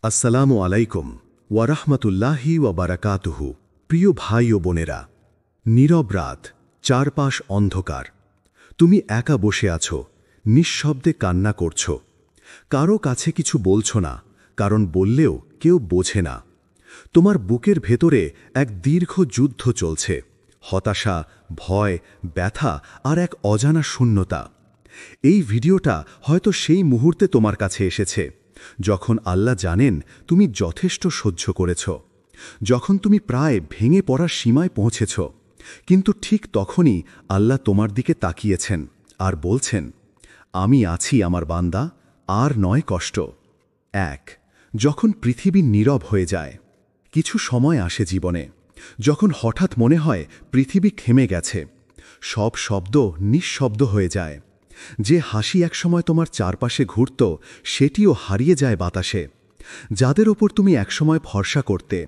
আসসালামু আলাইকুম ওয়ারাহমাতুল্লাহি ওয়াবারাকাতুহু। প্রিয় ভাই ও বোনেরা, নীরব রাত, চারপাশ অন্ধকার। তুমি একা বসে আছো, নিঃশব্দে কান্না করছ। কারো কাছে কিছু বলছো না, কারণ বললেও কেউ বোঝে না। তোমার বুকের ভেতরে এক দীর্ঘ যুদ্ধ চলছে, হতাশা, ভয়, ব্যথা আর এক অজানা শূন্যতা। এই ভিডিওটা হয়তো সেই মুহূর্তে তোমার কাছে এসেছে যখন আল্লাহ জানেন তুমি যথেষ্ট সহ্য করেছ, যখন তুমি প্রায় ভেঙে পড়ার সীমায় পৌঁছেছ। কিন্তু ঠিক তখনই আল্লাহ তোমার দিকে তাকিয়েছেন আর বলছেন, আমি আছি আমার বান্দা, আর নয় কষ্ট। এক, যখন পৃথিবী নীরব হয়ে যায়। কিছু সময় আসে জীবনে যখন হঠাৎ মনে হয় পৃথিবী থেমে গেছে, সব শব্দ নিঃশব্দ হয়ে যায়। যে হাসি একসময় তোমার চারপাশে ঘুরত, সেটিও হারিয়ে যায় বাতাসে। যাদের ওপর তুমি একসময় ভরসা করতে,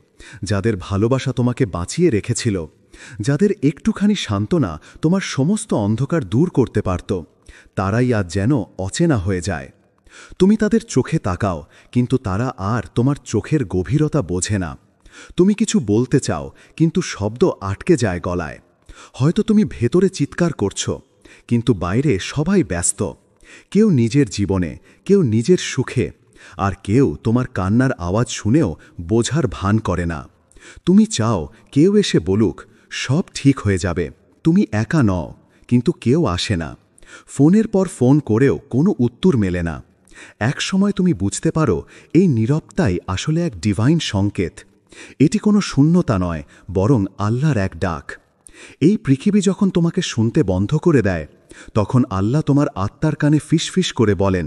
যাদের ভালোবাসা তোমাকে বাঁচিয়ে রেখেছিল, যাদের একটুখানি সান্ত্বনা তোমার সমস্ত অন্ধকার দূর করতে পারত, তারাই আজ যেন অচেনা হয়ে যায়। তুমি তাদের চোখে তাকাও, কিন্তু তারা আর তোমার চোখের গভীরতা বোঝে না। তুমি কিছু বলতে চাও, কিন্তু শব্দ আটকে যায় গলায়। হয়তো তুমি ভেতরে চিৎকার করছো, কিন্তু বাইরে সবাই ব্যস্ত। কেউ নিজের জীবনে, কেউ নিজের সুখে, আর কেউ তোমার কান্নার আওয়াজ শুনেও বোঝার ভান করে না। তুমি চাও কেউ এসে বলুক, সব ঠিক হয়ে যাবে, তুমি একা নও, কিন্তু কেউ আসে না। ফোনের পর ফোন করেও কোনো উত্তর মেলে না। এক সময় তুমি বুঝতে পারো, এই নীরবতাই আসলে এক ডিভাইন সংকেত। এটি কোনো শূন্যতা নয়, বরং আল্লাহর এক ডাক। এই পৃথিবী যখন তোমাকে শুনতে বন্ধ করে দেয়, তখন আল্লাহ তোমার আত্মার কানে ফিসফিস করে বলেন,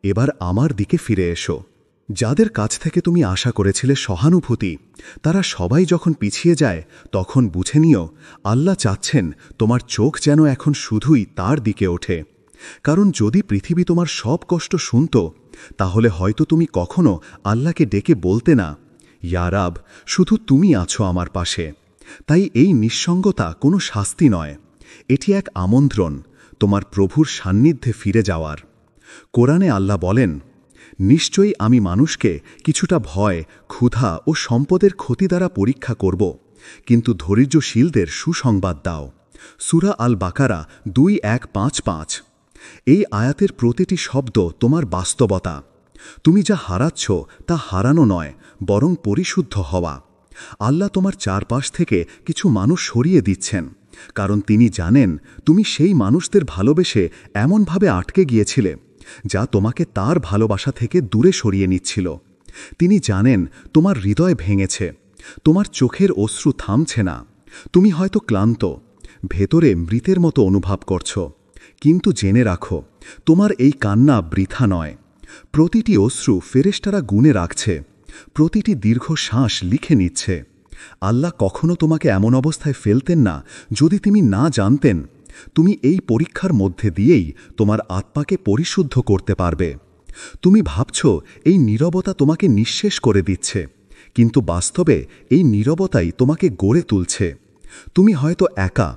এবার আমার দিকে ফিরে এসো। যাদের কাছ থেকে তুমি আশা করেছিলে সহানুভূতি, তারা সবাই যখন পিছিয়ে যায়, তখন বুঝে নিও, আল্লাহ চাচ্ছেন তোমার চোখ যেন এখন শুধুই তার দিকে ওঠে। কারণ যদি পৃথিবী তোমার সব কষ্ট শুনত, তাহলে হয়তো তুমি কখনো আল্লাহকে ডেকে বলতে না, ইয়া রাব, শুধু তুমি আছো আমার পাশে। তাই এই নিঃসঙ্গতা কোনো শাস্তি নয়, এটি এক আমন্ত্রণ তোমার প্রভুর সান্নিধ্যে ফিরে যাওয়ার। কোরআনে আল্লাহ বলেন, নিশ্চয়ই আমি মানুষকে কিছুটা ভয়, ক্ষুধা ও সম্পদের ক্ষতি দ্বারা পরীক্ষা করব, কিন্তু ধৈর্যশীলদের সুসংবাদ দাও। সূরা আল বাকারা 2155। এই আয়াতের প্রতিটি শব্দ তোমার বাস্তবতা। তুমি যা হারাচ্ছ তা হারানো নয়, বরং পরিশুদ্ধ হওয়া। আল্লাহ তোমার চারপাশ থেকে কিছু মানুষ সরিয়ে দিচ্ছেন, কারণ তিনি জানেন তুমি সেই মানুষদের ভালোবেসে এমনভাবে আটকে গিয়েছিলে, যা তোমাকে তার ভালোবাসা থেকে দূরে সরিয়ে নিচ্ছিল। তিনি জানেন তোমার হৃদয় ভেঙেছে, তোমার চোখের অশ্রু থামছে না। তুমি হয়তো ক্লান্ত, ভেতরে মৃতের মতো অনুভব করছ, কিন্তু জেনে রাখো, তোমার এই কান্না বৃথা নয়। প্রতিটি অশ্রু ফেরেশতারা গুণে রাখছে, প্রতিটি দীর্ঘ শ্বাস লিখে নিচ্ছে। আল্লাহ কখনো তোমাকে এমন অবস্থায় ফেলতেন না যদি তুমি না জানতেন তুমি এই পরীক্ষার মধ্যে দিয়েই তোমার আত্মাকে পরিশুদ্ধ করতে পারবে। তুমি ভাবছ এই নীরবতা তোমাকে নিঃশেষ করে দিচ্ছে, কিন্তু বাস্তবে এই নীরবতাই তোমাকে গড়ে তুলছে। তুমি হয়তো একা,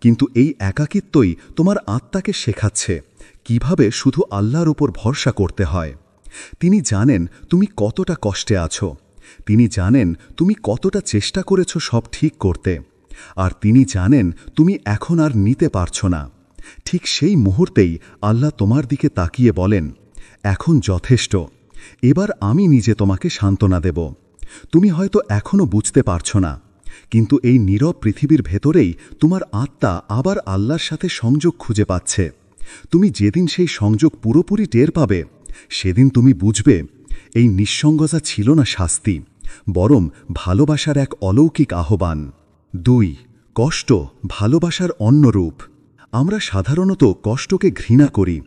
কিন্তু এই একাকিত্বই তোমার আত্মাকে শেখাচ্ছে কিভাবে শুধু আল্লাহর উপর ভরসা করতে হয়। তিনি জানেন তুমি কতটা কষ্টে আছো, তিনি জানেন তুমি কতটা চেষ্টা করেছ সব ঠিক করতে, আর তিনি জানেন তুমি এখন আর নিতে পারছো না। ঠিক সেই মুহূর্তেই আল্লাহ তোমার দিকে তাকিয়ে বলেন, এখন যথেষ্ট, এবার আমি নিজে তোমাকে সান্ত্বনা দেব। তুমি হয়তো এখনো বুঝতে পারছো না, কিন্তু এই নীরব পৃথিবীর ভেতরেই তোমার আত্মা আবার আল্লাহর সাথে সংযোগ খুঁজে পাচ্ছে। তুমি যেদিন সেই সংযোগ পুরোপুরি টের পাবে, সেদিন তুমি বুঝবে এই নিঃসঙ্গতা ছিল না শাস্তি, বরং ভালোবাসার এক অলৌকিক আহ্বান। 2, কষ্ট ভালোবাসার অন্য রূপ। আমরা সাধারণত কষ্টকে ঘৃণা করি,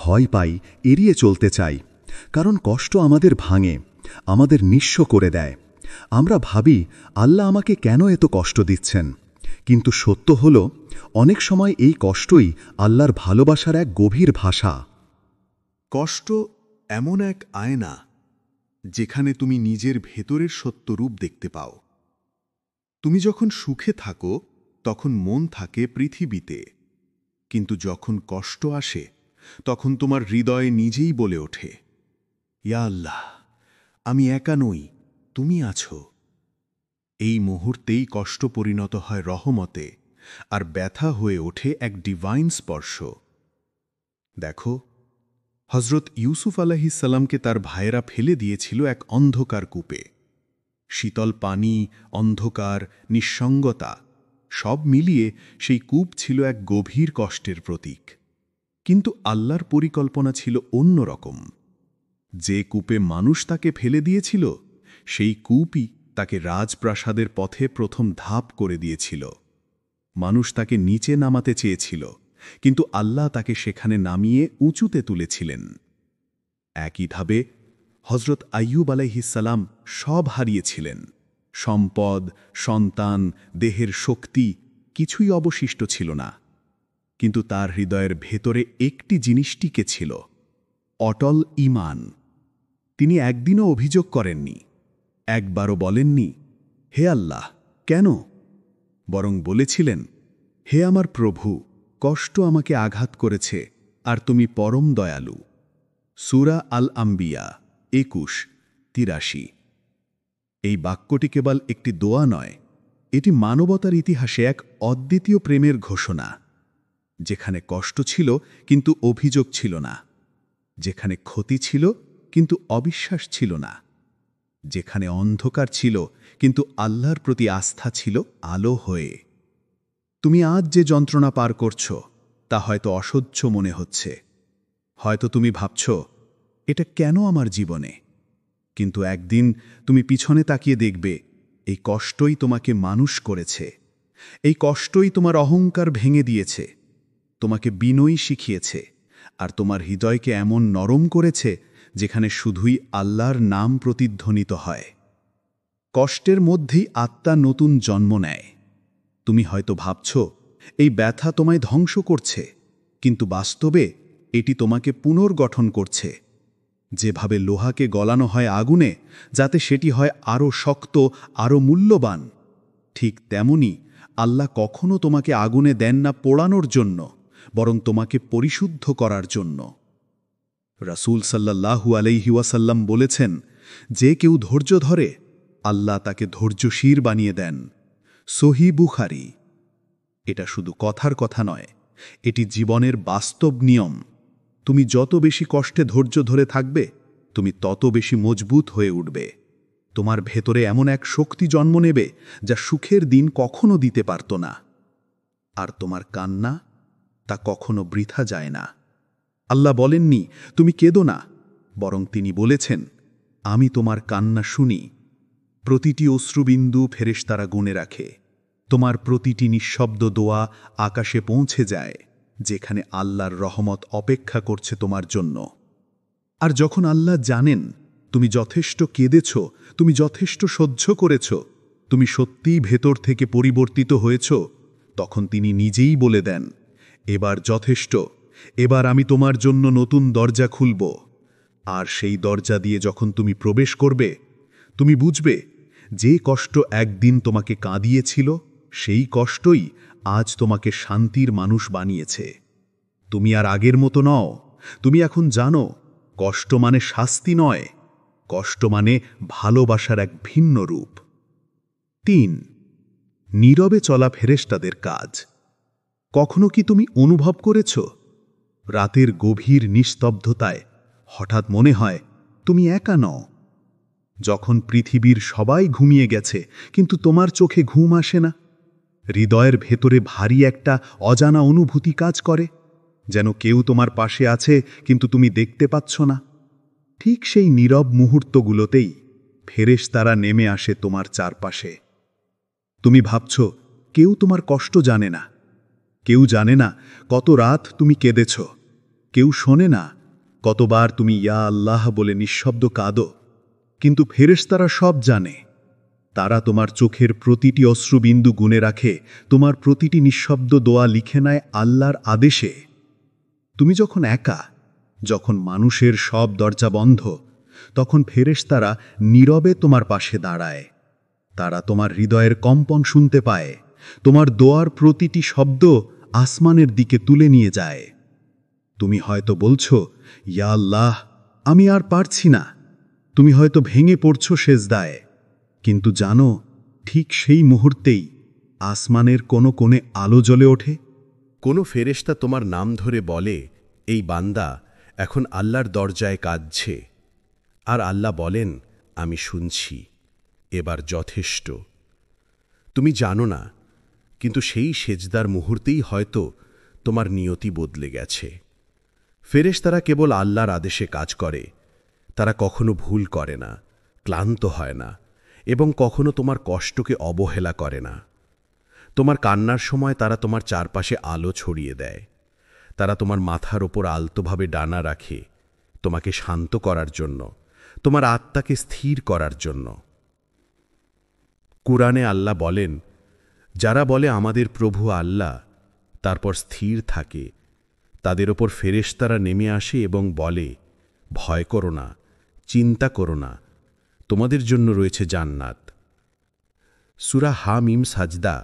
ভয় পাই, এড়িয়ে চলতে চাই, কারণ কষ্ট আমাদের ভাঙে, আমাদের নিঃস্ব করে দেয়। আমরা ভাবি, আল্লাহ আমাকে কেন এত কষ্ট দিচ্ছেন? কিন্তু সত্য হল, অনেক সময় এই কষ্টই আল্লাহর ভালোবাসার এক গভীর ভাষা। কষ্ট এমন এক আয়না, যেখানে তুমি নিজের ভেতরের সত্য রূপ দেখতে পাও। তুমি যখন সুখে থাকো, তখন মন থাকে পৃথিবীতে, কিন্তু যখন কষ্ট আসে, তখন তোমার হৃদয় নিজেই বলে ওঠে, ইয়া আল্লাহ, আমি একা নই, তুমি আছো। এই মুহূর্তেই কষ্ট পরিণত হয় রহমতে, আর ব্যথা হয়ে ওঠে এক ডিভাইন স্পর্শ। দেখো, হজরত ইউসুফ আলাইহিসসালামকে তার ভাইয়েরা ফেলে দিয়েছিল এক অন্ধকার কূপে। শীতল পানি, অন্ধকার, নিঃসঙ্গতা সব মিলিয়ে সেই কূপ ছিল এক গভীর কষ্টের প্রতীক। কিন্তু আল্লাহর পরিকল্পনা ছিল অন্যরকম। যে কূপে মানুষ তাকে ফেলে দিয়েছিল, সেই কূপই তাকে রাজপ্রাসাদের পথে প্রথম ধাপ করে দিয়েছিল। মানুষ তাকে নিচে নামাতে চেয়েছিল, কিন্তু আল্লাহ তাকে সেখানে নামিয়ে উঁচুতে তুলেছিলেন। একইভাবে হজরত আইয়ুব আলাইহিসসালাম সব হারিয়েছিলেন। সম্পদ, সন্তান, দেহের শক্তি কিছুই অবশিষ্ট ছিল না। কিন্তু তার হৃদয়ের ভেতরে একটি জিনিস টিকে ছিল, অটল ঈমান। তিনি একদিনও অভিযোগ করেননি, একবারও বলেননি, হে আল্লাহ, কেন? বরং বলেছিলেন, হে আমার প্রভু, কষ্ট আমাকে আঘাত করেছে, আর তুমি পরম দয়ালু। সূরা আল আম্বিয়া 21-83। এই বাক্যটি কেবল একটি দোয়া নয়, এটি মানবতার ইতিহাসে এক অদ্বিতীয় প্রেমের ঘোষণা। যেখানে কষ্ট ছিল কিন্তু অভিযোগ ছিল না, যেখানে ক্ষতি ছিল কিন্তু অবিশ্বাস ছিল না, যেখানে অন্ধকার ছিল কিন্তু আল্লাহর প্রতি আস্থা ছিল আলো হয়ে। তুমি আজ যে যন্ত্রণা পার করছ, তা হয়তো অসহ্য মনে হচ্ছে। হয়তো তুমি ভাবছ, এটা কেন আমার জীবনে? কিন্তু একদিন তুমি পিছনে তাকিয়ে দেখবে, এই কষ্টই তোমাকে মানুষ করেছে। এই কষ্টই তোমার অহংকার ভেঙে দিয়েছে, তোমাকে বিনয়ী শিখিয়েছে, আর তোমার হৃদয়কে এমন নরম করেছে যেখানে শুধুই আল্লাহর নাম প্রতিধ্বনিত হয়। কষ্টের মধ্যেই আত্মা নতুন জন্ম নেয়। তুমি হয়তো ভাবছ, এই ব্যথা তোমায় ধ্বংস করছে, কিন্তু বাস্তবে এটি তোমাকে পুনর্গঠন করছে। যেভাবে লোহাকে গলানো হয় আগুনে, যাতে সেটি হয় আরও শক্ত, আরও মূল্যবান, ঠিক তেমনি আল্লাহ কখনো তোমাকে আগুনে দেন না পোড়ানোর জন্য, বরং তোমাকে পরিশুদ্ধ করার জন্য। রাসূল সাল্লাল্লাহু আলাইহি ওয়াসাল্লাম বলেছেন, যে কেউ ধৈর্য ধরে, আল্লাহ তাকে ধৈর্যশীল বানিয়ে দেন। সহিহ বুখারী। এটা শুধু কথার কথা নয়, এটি জীবনের বাস্তব নিয়ম। তুমি যত বেশি কষ্টে ধৈর্য ধরে থাকবে, তুমি তত বেশি মজবুত হয়ে উঠবে। তোমার ভেতরে এমন এক শক্তি জন্ম নেবে যা সুখের দিন কখনো দিতে পারত না। আর তোমার কান্না, তা কখনো বৃথা যায় না। আল্লাহ বলেননি, তুমি কেঁদো না, বরং তিনি বলেছেন, আমি তোমার কান্না শুনি। প্রতিটি অশ্রুবিন্দু ফেরেশতারা গুণে রাখে। তোমার প্রতিটি নিঃশব্দ দোয়া আকাশে পৌঁছে যায়, যেখানে আল্লাহর রহমত অপেক্ষা করছে তোমার জন্য। আর যখন আল্লাহ জানেন তুমি যথেষ্ট কেঁদেছ, তুমি যথেষ্ট সহ্য করেছ, তুমি সত্যিই ভেতর থেকে পরিবর্তিত হয়েছ, তখন তিনি নিজেই বলে দেন, এবার যথেষ্ট, এবার আমি তোমার জন্য নতুন দরজা খুলব। আর সেই দরজা দিয়ে যখন তুমি প্রবেশ করবে, তুমি বুঝবে যে কষ্ট একদিন তোমাকে কাঁদিয়েছিল, সেই কষ্টই আজ তোমাকে শান্তির মানুষ বানিয়েছে। তুমি আর আগের মতো নও। তুমি এখন জানো, কষ্ট মানে শাস্তি নয়, কষ্ট মানে ভালোবাসার এক ভিন্ন রূপ। 3. নীরবে চলা ফেরেশতাদের কাজ। কখনো কি তুমি অনুভব করেছ, রাতের গভীর নিস্তব্ধতায় হঠাৎ মনে হয় তুমি একা নও? যখন পৃথিবীর সবাই ঘুমিয়ে গেছে কিন্তু তোমার চোখে ঘুম আসে না, হৃদয়ের ভেতরে ভারী একটা অজানা অনুভূতি কাজ করে, যেন কেউ তোমার পাশে আছে কিন্তু তুমি দেখতে পাচ্ছ না। ঠিক সেই নীরব মুহূর্তগুলোতেই ফেরেশতারা নেমে আসে তোমার চারপাশে। তুমি ভাবছ, কেউ তোমার কষ্ট জানে না, কেউ জানে না কত রাত তুমি কেঁদেছ, কেউ শোনে না কতবার তুমি ইয়া আল্লাহ বলে নিঃশব্দ কাঁদো। কিন্তু ফেরেশতারা সব জানে। তারা তোমার চোখের প্রতিটি অশ্রুবিন্দু গুণে রাখে, তোমার প্রতিটি নিঃশব্দ দোয়া লিখে নেয় আল্লাহর আদেশে। তুমি যখন একা, যখন মানুষের সব দরজা বন্ধ, তখন ফেরেশতারা নীরবে তোমার পাশে দাঁড়ায়। তারা তোমার হৃদয়ের কম্পন শুনতে পায়, তোমার দোয়ার প্রতিটি শব্দ আসমানের দিকে তুলে নিয়ে যায়। তুমি হয়তো বলছো, ইয়া আল্লাহ, আমি আর পারছি না। তুমি হয়তো ভেঙে পড়ছ সেজদায়, কিন্তু জানো ঠিক সেই মুহূর্তেই আসমানের কোনো কোণে আলো জ্বলে ওঠে। কোনো ফেরেশতা তোমার নাম ধরে বলে, এই বান্দা এখন আল্লাহর দরজায় কাঁদছে, আর আল্লাহ বলেন, আমি শুনছি, এবার যথেষ্ট। তুমি জানো না, কিন্তু সেই সেজদার মুহূর্তেই হয়তো তোমার নিয়তি বদলে গেছে। ফেরেশতারা কেবল আল্লাহর আদেশে কাজ করে, তারা কখনো ভুল করে না, ক্লান্ত হয় না, এবং কখনো তোমার কষ্টকে অবহেলা করে না। তোমার কান্নার সময় তারা তোমার চারপাশে আলো ছড়িয়ে দেয়। তারা তোমার মাথার ওপর আলতোভাবে ডানা রাখে, তোমাকে শান্ত করার জন্য, তোমার আত্মাকে স্থির করার জন্য। কুরআনে আল্লাহ বলেন, যারা বলে আমাদের প্রভু আল্লাহ, তারপর স্থির থাকে, তাদের ওপর ফেরেশতারা নেমে আসে এবং বলে, ভয় করো না, চিন্তা করো না, তোমাদের জন্য রয়েছে জান্নাত। সূরা হামিম সাজদা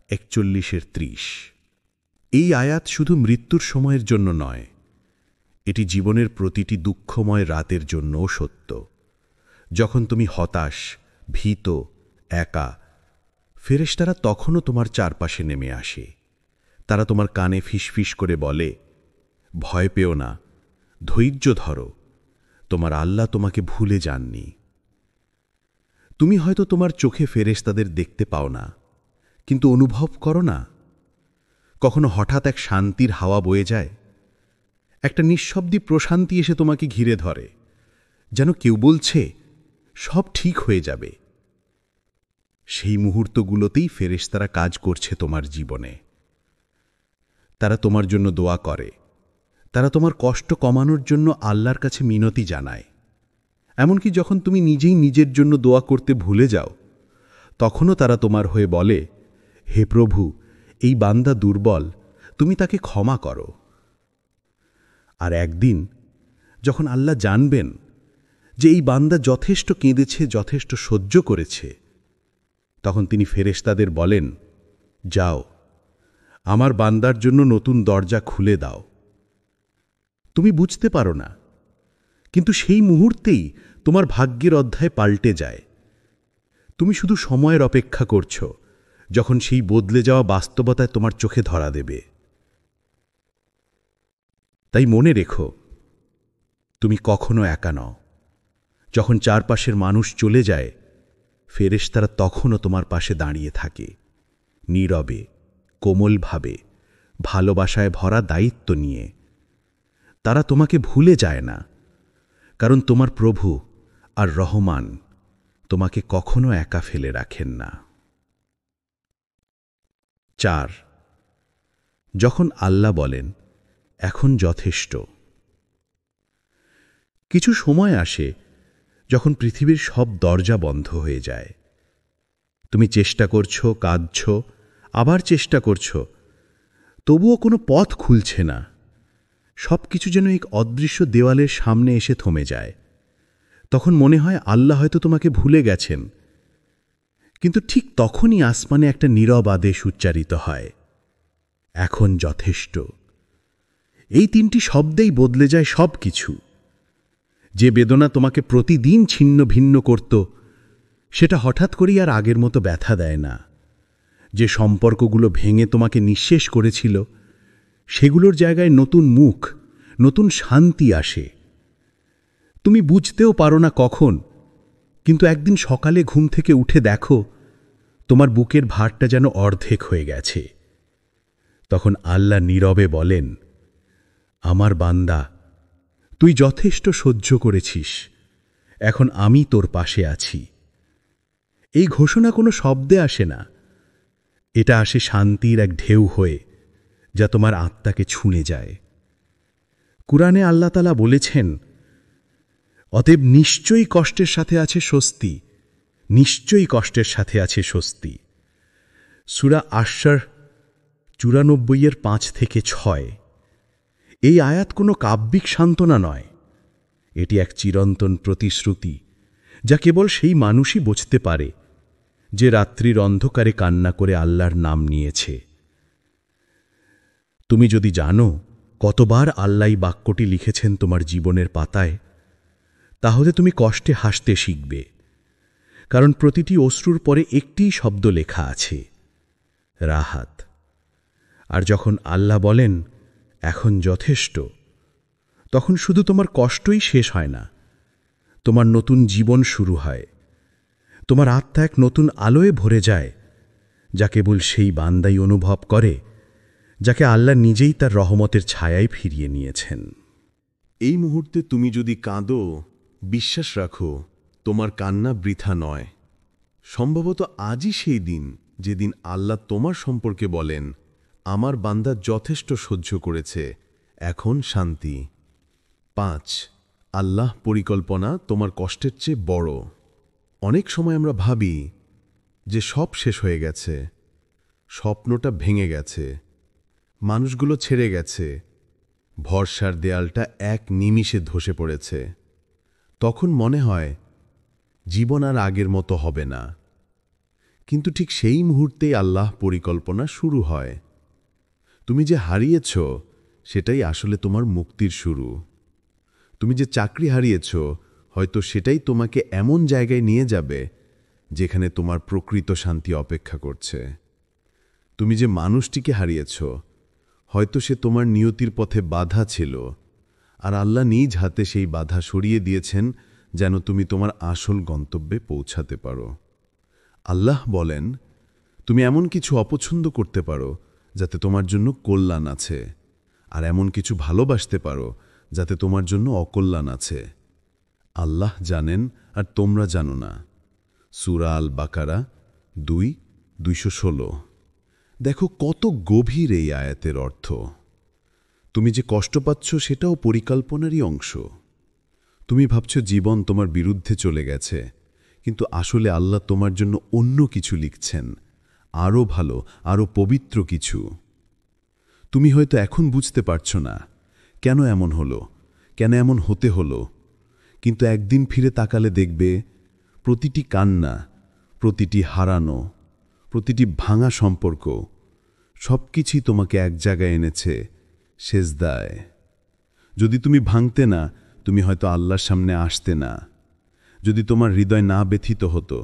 ৪১-৩০। এই আয়াত শুধু মৃত্যুর সময়ের জন্য নয়, এটি জীবনের প্রতিটি দুঃখময় রাতের জন্যও সত্য। যখন তুমি হতাশ, ভীত, একা, ফেরেশতারা তখনও তোমার চারপাশে নেমে আসে। তারা তোমার কানে ফিসফিস করে বলে, ভয় পেও না, ধৈর্য ধরো, তোমার আল্লাহ তোমাকে ভুলে যাননি। তুমি হয়তো তোমার চোখে ফেরেশতাদের দেখতে পাও না, কিন্তু অনুভব করো না? কখনো হঠাৎ এক শান্তির হাওয়া বয়ে যায়, একটা নিঃশব্দী প্রশান্তি এসে তোমাকে ঘিরে ধরে, যেন কেউ বলছে সব ঠিক হয়ে যাবে। সেই মুহূর্তগুলোতেই ফেরেশতারা কাজ করছে তোমার জীবনে। তারা তোমার জন্য দোয়া করে, তারা তোমার কষ্ট কমানোর জন্য আল্লাহর কাছে মিনতি জানায়। এমনকি যখন তুমি নিজেই নিজের জন্য দোয়া করতে ভুলে যাও, তখনও তারা তোমার হয়ে বলে, হে প্রভু, এই বান্দা দুর্বল, তুমি তাকে ক্ষমা করো। আর একদিন যখন আল্লাহ জানবেন যে এই বান্দা যথেষ্ট কেঁদেছে, যথেষ্ট সহ্য করেছে, তখন তিনি ফেরেশতাদের বলেন, যাও, আমার বান্দার জন্য নতুন দরজা খুলে দাও। তুমি বুঝতে পারো না, কিন্তু সেই মুহূর্তেই তোমার ভাগ্যের অধ্যায় পাল্টে যায়। তুমি শুধু সময়ের অপেক্ষা করছো, যখন সেই বদলে যাওয়া বাস্তবতায় তোমার চোখে ধরা দেবে। তাই মনে রেখো, তুমি কখনো একা নও। যখন চারপাশের মানুষ চলে যায়, ফেরেশতারা তখনও তোমার পাশে দাঁড়িয়ে থাকে, নীরবে, কোমলভাবে, ভালোবাসায় ভরা দায়িত্ব নিয়ে। তারা তোমাকে ভুলে যায় না, কারণ তোমার প্রভু আর রহমান তোমাকে কখনো একা ফেলে রাখেন না। ৪. যখন আল্লাহ বলেন, এখন যথেষ্ট। কিছু সময় আসে যখন পৃথিবীর সব দরজা বন্ধ হয়ে যায়। তুমি চেষ্টা করছো, কাঁদছো, আবার চেষ্টা করছো, তবুও কোনো পথ খুলছে না। সব কিছু যেন এক অদৃশ্য দেওয়ালের সামনে এসে থমে যায়। তখন মনে হয় আল্লাহ হয়তো তোমাকে ভুলে গেছেন। কিন্তু ঠিক তখনই আসমানে একটা নীরব আদেশ উচ্চারিত হয়, এখন যথেষ্ট। এই ৩টি শব্দেই বদলে যায় সব কিছু। যে বেদনা তোমাকে প্রতিদিন ছিন্ন ভিন্ন করত, সেটা হঠাৎ করেই আর আগের মতো ব্যথা দেয় না। যে সম্পর্কগুলো ভেঙে তোমাকে নিঃশেষ করেছিল, সেগুলোর জায়গায় নতুন মুখ, নতুন শান্তি আসে। তুমি বুঝতেও পারো না কখন, কিন্তু একদিন সকালে ঘুম থেকে উঠে দেখো তোমার বুকের ভারটা যেন অর্ধেক হয়ে গেছে। তখন আল্লাহ নীরবে বলেন, আমার বান্দা, তুই যথেষ্ট সহ্য করেছিস, এখন আমি তোর পাশে আছি। এই ঘোষণা কোনো শব্দে আসে না, এটা আসে শান্তির এক ঢেউ হয়ে, যা তোমার আত্মাকে ছুঁয়ে যায়। কুরআনে আল্লাহ তাআলা বলেছেন, অতএব নিশ্চয়ই কষ্টের সাথে আছে স্বস্তি, নিশ্চয়ই কষ্টের সাথে আছে স্বস্তি। সূরা আশ-শারহ ৯৪-৫-৬। এই আয়াত কোনো কাব্যিক সান্ত্বনা নয়, এটি এক চিরন্তন প্রতিশ্রুতি, যা কেবল সেই মানুষই বুঝতে পারে যে রাত্রির অন্ধকারে কান্না করে আল্লাহর নাম নিয়েছে। তুমি যদি জানো কতবার আল্লাহ এই বাক্যটি লিখেছেন তোমার জীবনের পাতায়, তাহলে তুমি কষ্টে হাসতে শিখবে, কারণ প্রতিটি অশ্রুর পরে একটিই শব্দ লেখা আছে, রাহাত। আর যখন আল্লাহ বলেন এখন যথেষ্ট, তখন শুধু তোমার কষ্টই শেষ হয় না, তোমার নতুন জীবন শুরু হয়। তোমার আত্মা এক নতুন আলোয় ভরে যায়, যা কেবল সেই বান্দাই অনুভব করে যাকে আল্লাহ নিজেই তার রহমতের ছায়ায় ফিরিয়ে নিয়েছেন। এই মুহূর্তে তুমি যদি কাঁদো, বিশ্বাস রাখো তোমার কান্না বৃথা নয়। সম্ভবত আজই সেই দিন যেদিন আল্লাহ তোমার সম্পর্কে বলেন, আমার বান্দা যথেষ্ট সহ্য করেছে, এখন শান্তি। 5. আল্লাহ পরিকল্পনা তোমার কষ্টের চেয়ে বড়। অনেক সময় আমরা ভাবি যে সব শেষ হয়ে গেছে, স্বপ্নটা ভেঙে গেছে, মানুষগুলো ছেড়ে গেছে, ভরসার দেয়ালটা এক নিমিষে ধসে পড়েছে। তখন মনে হয় জীবন আর আগের মতো হবে না। কিন্তু ঠিক সেই মুহূর্তেই আল্লাহ পরিকল্পনা শুরু হয়। তুমি যে হারিয়েছ সেটাই আসলে তোমার মুক্তির শুরু। তুমি যে চাকরি হারিয়েছ, হয়তো সেটাই তোমাকে এমন জায়গায় নিয়ে যাবে যেখানে তোমার প্রকৃত শান্তি অপেক্ষা করছে। তুমি যে মানুষটিকে হারিয়েছ, হয়তো সে তোমার নিয়তির পথে বাধা ছিল, আর আল্লাহ নিজ হাতে সেই বাধা সরিয়ে দিয়েছেন যেন তুমি তোমার আসল গন্তব্যে পৌঁছাতে পারো। আল্লাহ বলেন, তুমি এমন কিছু অপছন্দ করতে পারো যাতে তোমার জন্য কল্যাণ আছে, আর এমন কিছু ভালোবাসতে পারো যাতে তোমার জন্য অকল্যাণ আছে। আল্লাহ জানেন আর তোমরা জানো না। সূরা আল বাকারা 2:216। দেখো কত গভীর এই আয়াতের অর্থ। তুমি যে কষ্ট পাচ্ছ সেটাও পরিকল্পনারই অংশ। তুমি ভাবছ জীবন তোমার বিরুদ্ধে চলে গেছে, কিন্তু আসলে আল্লাহ তোমার জন্য অন্য কিছু লিখছেন, আরও ভালো, আরও পবিত্র কিছু। তুমি হয়তো এখন বুঝতে পারছ না কেন এমন হলো, কেন এমন হতে হলো, কিন্তু একদিন ফিরে তাকালে দেখবে প্রতিটি কান্না, প্রতিটি হারানো, প্রতিটি ভাঙা সম্পর্ক, সব কিছুই তোমাকে এক জায়গায় এনেছে, সেজদায়। যদি তুমি ভাঙতে না, তুমি হয়তো আল্লাহর সামনে আসতে না। যদি তোমার হৃদয় না ব্যথিত হতো,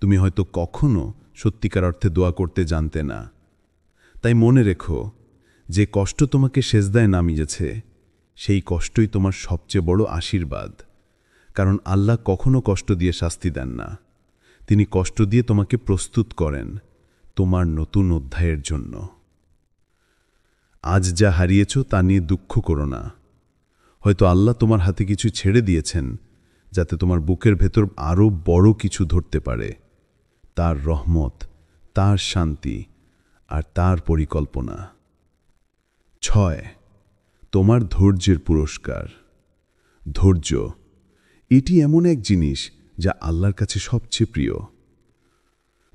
তুমি হয়তো কখনো সত্যিকার অর্থে দোয়া করতে জানতে না। তাই মনে রেখো, যে কষ্ট তোমাকে সেজদায় নামিয়েছে, সেই কষ্টই তোমার সবচেয়ে বড় আশীর্বাদ। কারণ আল্লাহ কখনো কষ্ট দিয়ে শাস্তি দেন না, তিনি কষ্ট দিয়ে তোমাকে প্রস্তুত করেন তোমার নতুন অধ্যায়ের জন্য। আজ যা হারিয়েছ তা নিয়ে দুঃখ করো না। হয়তো আল্লাহ তোমার হাতে কিছু ছেড়ে দিয়েছেন যাতে তোমার বুকের ভেতর আরও বড় কিছু ধরতে পারে, তার রহমত, তার শান্তি আর তার পরিকল্পনা। 6. তোমার ধৈর্যের পুরস্কার। ধৈর্য, এটি এমন এক জিনিস যা আল্লাহর কাছে সবচেয়ে প্রিয়।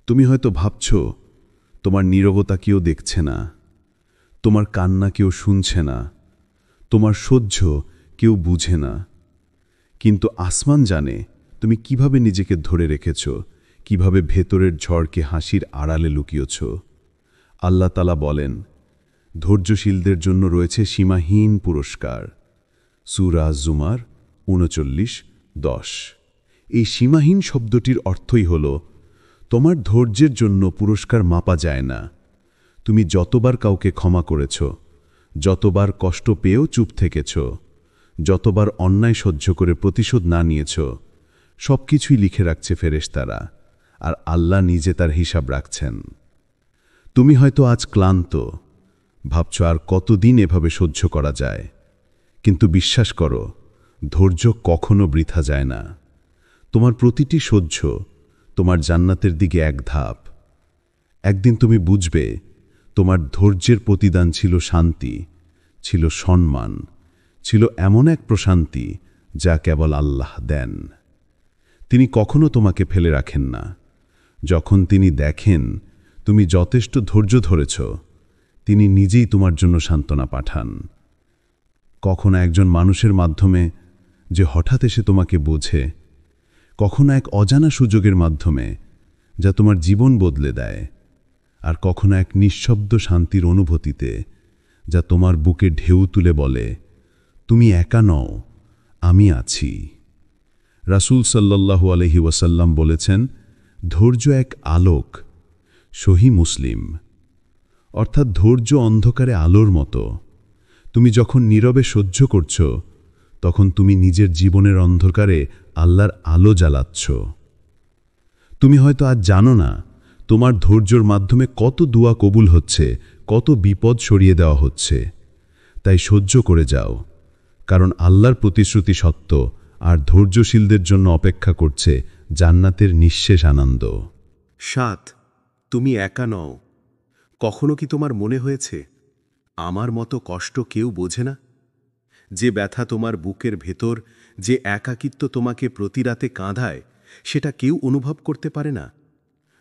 তুমি হয়তো ভাবছ তোমার নীরবতা কেউ দেখছে না, তোমার কান্না কেউ শুনছে না, তোমার সহ্য কেউ বুঝে না। কিন্তু আসমান জানে তুমি কিভাবে নিজেকে ধরে রেখেছ, কিভাবে ভেতরের ঝড়কে হাসির আড়ালে লুকিয়েছ। আল্লাহ তাআলা বলেন, ধৈর্যশীলদের জন্য রয়েছে সীমাহীন পুরস্কার। সূরা জুমার 39:10। এই সীমাহীন শব্দটির অর্থই হল, তোমার ধৈর্যের জন্য পুরস্কার মাপা যায় না। তুমি যতবার কাউকে ক্ষমা করেছ, যতবার কষ্ট পেয়েও চুপ থেকেছ, যতবার অন্যায় সহ্য করে প্রতিশোধ না নিয়েছ, সব কিছুই লিখে রাখছে ফেরেশতারা, আর আল্লাহ নিজে তার হিসাব রাখছেন। তুমি হয়তো আজ ক্লান্ত, ভাবছ আর কতদিন এভাবে সহ্য করা যায়। কিন্তু বিশ্বাস করো, ধৈর্য কখনো বৃথা যায় না। তোমার প্রতিটি সহ্য তোমার জান্নাতের দিকে এক ধাপ। একদিন তুমি বুঝবে তোমার ধৈর্যের প্রতিদান ছিল শান্তি, ছিল সম্মান, ছিল এমন এক প্রশান্তি যা কেবল আল্লাহ দেন। তিনি কখনো তোমাকে ফেলে রাখেন না। যখন তিনি দেখেন তুমি যথেষ্ট ধৈর্য ধরেছ, তিনি নিজেই তোমার জন্য সান্ত্বনা পাঠান। কখনো একজন মানুষের মাধ্যমে যে হঠাৎ এসে তোমাকে বোঝে, কখনো এক অজানা সুযোগের মাধ্যমে যা তোমার জীবন বদলে দেয়, আর কখনো এক নিঃশব্দ শান্তির অনুভূতিতে যা তোমার বুকে ঢেউ তুলে বলে, তুমি একা নও, আমি আছি। রাসূল সাল্লাল্লাহু আলাইহি ওয়াসাল্লাম বলেছেন, ধৈর্য এক আলোক। সহি মুসলিম। অর্থাৎ ধৈর্য অন্ধকারে আলোর মতো। তুমি যখন নীরবে সহ্য করছ, তখন তুমি নিজের জীবনের অন্ধকারে আল্লাহর আলো জ্বালাচ্ছ। তুমি হয়তো আজ জানো না, তোমার ধৈর্যর মাধ্যমে কত দুয়া কবুল হচ্ছে, কত বিপদ সরিয়ে দেওয়া হচ্ছে। তাই সহ্য করে যাও, কারণ আল্লাহর প্রতিশ্রুতি সত্য, আর ধৈর্যশীলদের জন্য অপেক্ষা করছে জান্নাতের নিঃশেষ আনন্দ। 7 তুমি একা নও। কখনো কি তোমার মনে হয়েছে, আমার মতো কষ্ট কেউ বোঝে না? যে ব্যথা তোমার বুকের ভেতর, যে একাকিত্ব তোমাকে প্রতি রাতে কাঁদায়, সেটা কেউ অনুভব করতে পারে না।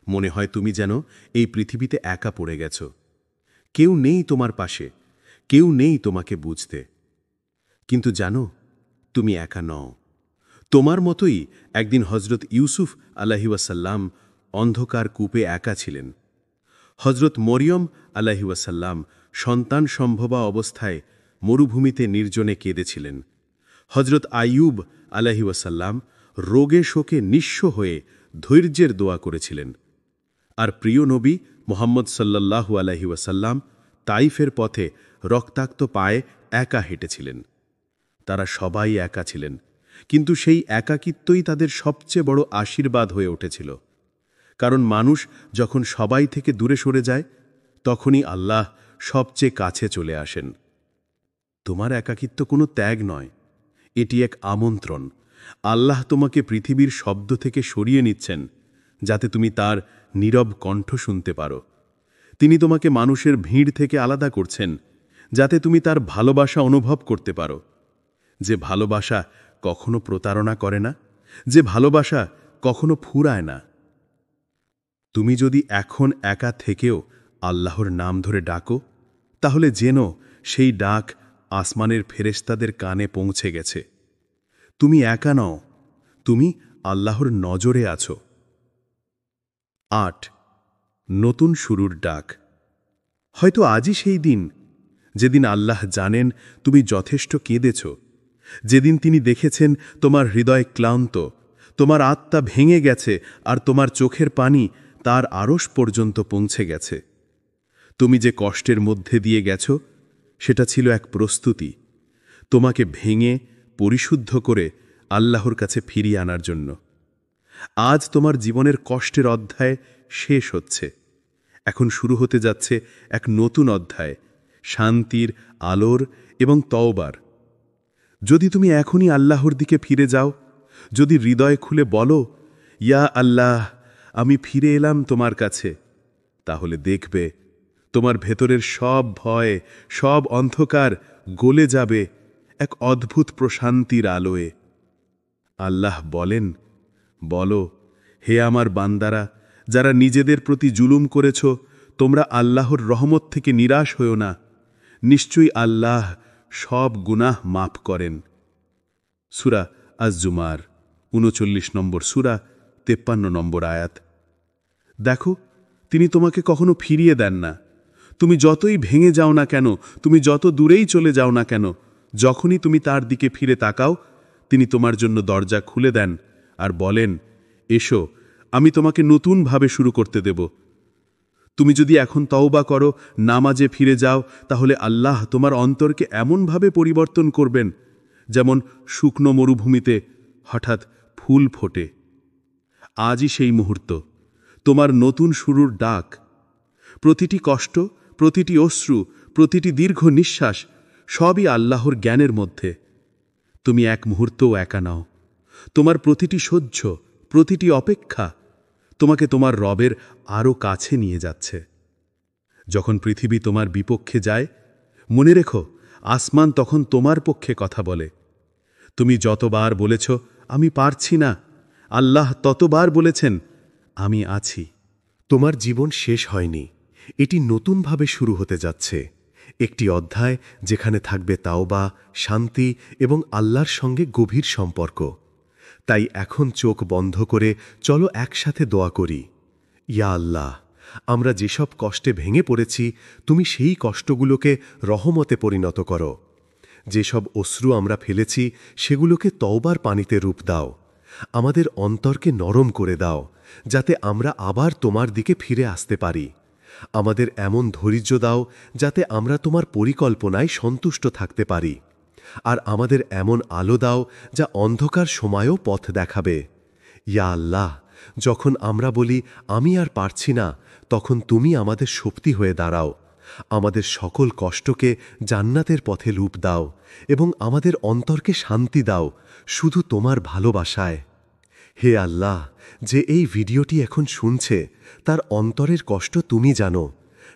মনে হয় তুমি যেন এই পৃথিবীতে একা পড়ে গেছ। কেউ নেই তোমার পাশে, কেউ নেই তোমাকে বুঝতে। কিন্তু জানো, তুমি একা নও। তোমার মতোই একদিন হজরত ইউসুফ আলাইহি ওয়াসাল্লাম অন্ধকার কূপে একা ছিলেন। হজরত মরিয়ম আলাইহি ওয়াসাল্লাম সন্তান সম্ভবা অবস্থায় মরুভূমিতে নির্জনে কেঁদেছিলেন। হজরত আইয়ুব আলাইহি ওয়াসাল্লাম রোগে শোকে নিঃস্ব হয়ে ধৈর্যের দোয়া করেছিলেন। আর প্রিয় নবী মুহাম্মদ সাল্লাল্লাহু আলাইহি ওয়াসাল্লাম তাইফের পথে রক্তাক্ত পায়ে একা হেঁটেছিলেন। তারা সবাই একা ছিলেন, কিন্তু সেই একাকিত্বই তাদের সবচেয়ে বড় আশীর্বাদ হয়ে উঠেছিল। কারণ মানুষ যখন সবাই থেকে দূরে সরে যায়, তখনই আল্লাহ সবচেয়ে কাছে চলে আসেন। তোমার একাকিত্ব কোনো ত্যাগ নয়, এটি এক আমন্ত্রণ। আল্লাহ তোমাকে পৃথিবীর শব্দ থেকে সরিয়ে নিচ্ছেন, যাতে তুমি তার নীরব কণ্ঠ শুনতে পারো। তিনি তোমাকে মানুষের ভিড় থেকে আলাদা করছেন, যাতে তুমি তার ভালোবাসা অনুভব করতে পারো। যে ভালোবাসা কখনো প্রতারণা করে না, যে ভালোবাসা কখনো ফুরায় না। তুমি যদি এখন একা থেকেও আল্লাহর নাম ধরে ডাকো, তাহলে জেনো সেই ডাক আসমানের ফেরেশতাদের কানে পৌঁছে গেছে। তুমি একা নও, তুমি আল্লাহর নজরে আছো। 8 নতুন শুরুর ডাক। হয়তো আজই সেই দিন, যেদিন আল্লাহ জানেন তুমি যথেষ্ট কেঁদেছ, যেদিন তিনি দেখেছেন তোমার হৃদয় ক্লান্ত, তোমার আত্মা ভেঙে গেছে, আর তোমার চোখের পানি তার আরশ পর্যন্ত পৌঁছে গেছে। তুমি যে কষ্টের মধ্যে দিয়ে গেছ, সেটা ছিল এক প্রস্তুতি, তোমাকে ভেঙে পরিশুদ্ধ করে আল্লাহর কাছে ফিরিয়ে আনার জন্য। আজ তোমার জীবনের কষ্টের অধ্যায় শেষ হচ্ছে। এখন শুরু হতে যাচ্ছে এক নতুন অধ্যায়, শান্তির, আলোর এবং তওবার। যদি তুমি এখনই আল্লাহর দিকে ফিরে যাও, যদি হৃদয় খুলে বলো, ইয়া আল্লাহ, আমি ফিরে এলাম তোমার কাছে, তাহলে দেখবে তোমার ভেতরের সব ভয়, সব অন্ধকার গলে যাবে এক অদ্ভুত প্রশান্তির আলোয়। আল্লাহ বলেন, বলো, হে আমার বান্দারা, যারা নিজেদের প্রতি জুলুম করেছ, তোমরা আল্লাহর রহমত থেকে নিরাশ হও না। নিশ্চয়ই আল্লাহ সব গুনাহ মাফ করেন। সূরা আজ-জুমার ৩৯ নম্বর সূরা ৫৩ নম্বর আয়াত। দেখো, তিনি তোমাকে কখনো ফিরিয়ে দেন না। তুমি যতই ভেঙে যাও না কেন, তুমি যত দূরেই চলে যাও না কেন, যখনই তুমি তার দিকে ফিরে তাকাও, তিনি তোমার জন্য দরজা খুলে দেন আর বলেন, এসো, আমি তোমাকে নতুনভাবে শুরু করতে দেব। তুমি যদি এখন তওবা করো, নামাজে ফিরে যাও, তাহলে আল্লাহ তোমার অন্তরকে এমনভাবে পরিবর্তন করবেন, যেমন শুকনো মরুভূমিতে হঠাৎ ফুল ফোটে। আজই সেই মুহূর্ত, তোমার নতুন শুরুর ডাক। প্রতিটি কষ্ট, প্রতিটি অশ্রু, প্রতিটি দীর্ঘ নিঃশ্বাস সবই আল্লাহর জ্ঞানের মধ্যে। তুমি এক মুহূর্তও একা নাও। তোমার প্রতিটি সহ্য, প্রতিটি অপেক্ষা তোমাকে তোমার রবের আরও কাছে নিয়ে যাচ্ছে। যখন পৃথিবী তোমার বিপক্ষে যায়, মনে রেখো, আসমান তখন তোমার পক্ষে কথা বলে। তুমি যতবার বলেছ, আমি পারছি না, আল্লাহ ততবার বলেছেন, আমি আছি। তোমার জীবন শেষ হয়নি, এটি নতুনভাবে শুরু হতে যাচ্ছে। একটি অধ্যায় যেখানে থাকবে তাওবা, শান্তি এবং আল্লাহর সঙ্গে গভীর সম্পর্ক। তাই এখন চোখ বন্ধ করে চলো একসাথে দোয়া করি। ইয়া আল্লাহ, আমরা যেসব কষ্টে ভেঙে পড়েছি, তুমি সেই কষ্টগুলোকে রহমতে পরিণত করো। যেসব অশ্রু আমরা ফেলেছি, সেগুলোকে তওবার পানিতে রূপ দাও। আমাদের অন্তরকে নরম করে দাও, যাতে আমরা আবার তোমার দিকে ফিরে আসতে পারি। আমাদের এমন ধৈর্য দাও যাতে আমরা তোমার পরিকল্পনায় সন্তুষ্ট থাকতে পারি। আর আমাদের এমন আলো দাও যা অন্ধকার সময়েও পথ দেখাবে। ইয়া আল্লাহ, যখন আমরা বলি আমি আর পারছি না, তখন তুমি আমাদের শক্তি হয়ে দাঁড়াও। আমাদের সকল কষ্টকে জান্নাতের পথে রূপ দাও এবং আমাদের অন্তরকে শান্তি দাও শুধু তোমার ভালোবাসায়। হে আল্লাহ, যে এই ভিডিওটি এখন শুনছে তার অন্তরের কষ্ট তুমি জানো।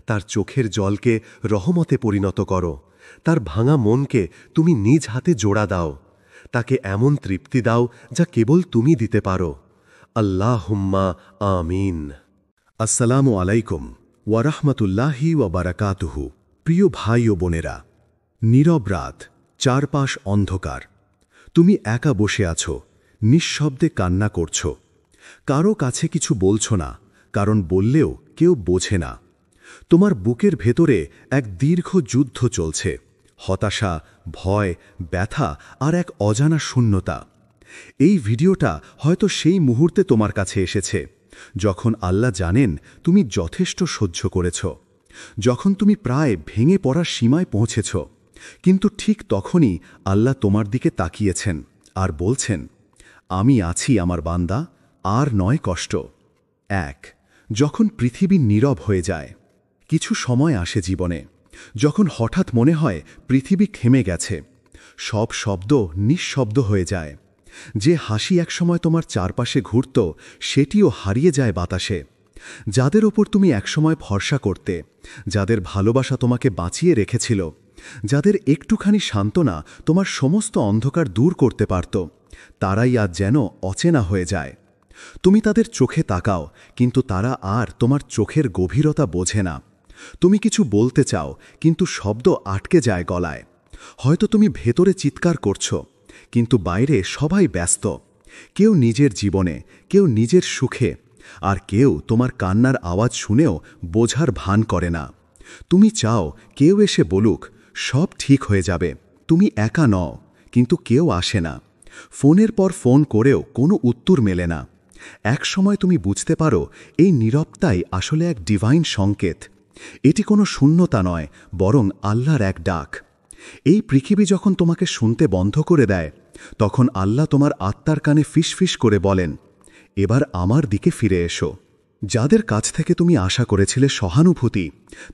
তার চোখের জলকে রহমতে পরিণত করো। তার ভাঙা মনকে তুমি নিজ হাতে জোড়া দাও। তাকে এমন তৃপ্তি দাও যা কেবল তুমি দিতে পারো। আল্লাহুম্মা আমিন। আসসালামু আলাইকুম ওয়ারাহমাতুল্লাহি ওয়াবারাকাতুহু। প্রিয় ভাই ও বোনেরা, নীরব রাত, চারপাশ অন্ধকার। তুমি একা বসে আছো, নিঃশব্দে কান্না করছ। কারো কাছে কিছু বলছো না, কারণ বললেও কেউ বোঝে না। তোমার বুকের ভেতরে এক দীর্ঘ যুদ্ধ চলছে, হতাশা, ভয়, ব্যথা আর এক অজানা শূন্যতা। এই ভিডিওটা হয়তো সেই মুহূর্তে তোমার কাছে এসেছে যখন আল্লাহ জানেন তুমি যথেষ্ট সহ্য করেছ, যখন তুমি প্রায় ভেঙে পড়ার সীমায় পৌঁছেছ। কিন্তু ঠিক তখনই আল্লাহ তোমার দিকে তাকিয়েছেন আর বলছেন, আমি আছি আমার বান্দা, আর নয় কষ্ট। যখন পৃথিবী নীরব হয়ে যায়। কিছু সময় আসে জীবনে যখন হঠাৎ মনে হয় পৃথিবী থেমে গেছে, সব শব্দ নিঃশব্দ হয়ে যায়। যে হাসি একসময় তোমার চারপাশে ঘুরত সেটিও হারিয়ে যায় বাতাসে। যাদের ওপর তুমি একসময় ভরসা করতে, যাদের ভালোবাসা তোমাকে বাঁচিয়ে রেখেছিল, যাদের একটুখানি সান্ত্বনা তোমার সমস্ত অন্ধকার দূর করতে পারত, তারাই আজ যেন অচেনা হয়ে যায়। তুমি তাদের চোখে তাকাও, কিন্তু তারা আর তোমার চোখের গভীরতা বোঝে না। তুমি কিছু বলতে চাও, কিন্তু শব্দ আটকে যায় গলায়। হয়তো তুমি ভেতরে চিৎকার করছো, কিন্তু বাইরে সবাই ব্যস্ত। কেউ নিজের জীবনে, কেউ নিজের সুখে, আর কেউ তোমার কান্নার আওয়াজ শুনেও বোঝার ভান করে না। তুমি চাও কেউ এসে বলুক সব ঠিক হয়ে যাবে, তুমি একা নও, কিন্তু কেউ আসে না। ফোনের পর ফোন করেও কোনো উত্তর মেলে না। এক সময় তুমি বুঝতে পারো এই নীরবতাই আসলে এক ডিভাইন সংকেত। এটি কোনো শূন্যতা নয়, বরং আল্লাহর এক ডাক। এই পৃথিবী যখন তোমাকে শুনতে বন্ধ করে দেয়, তখন আল্লাহ তোমার আত্মার কানে ফিসফিস করে বলেন, এবার আমার দিকে ফিরে এসো। যাদের কাছ থেকে তুমি আশা করেছিলে সহানুভূতি,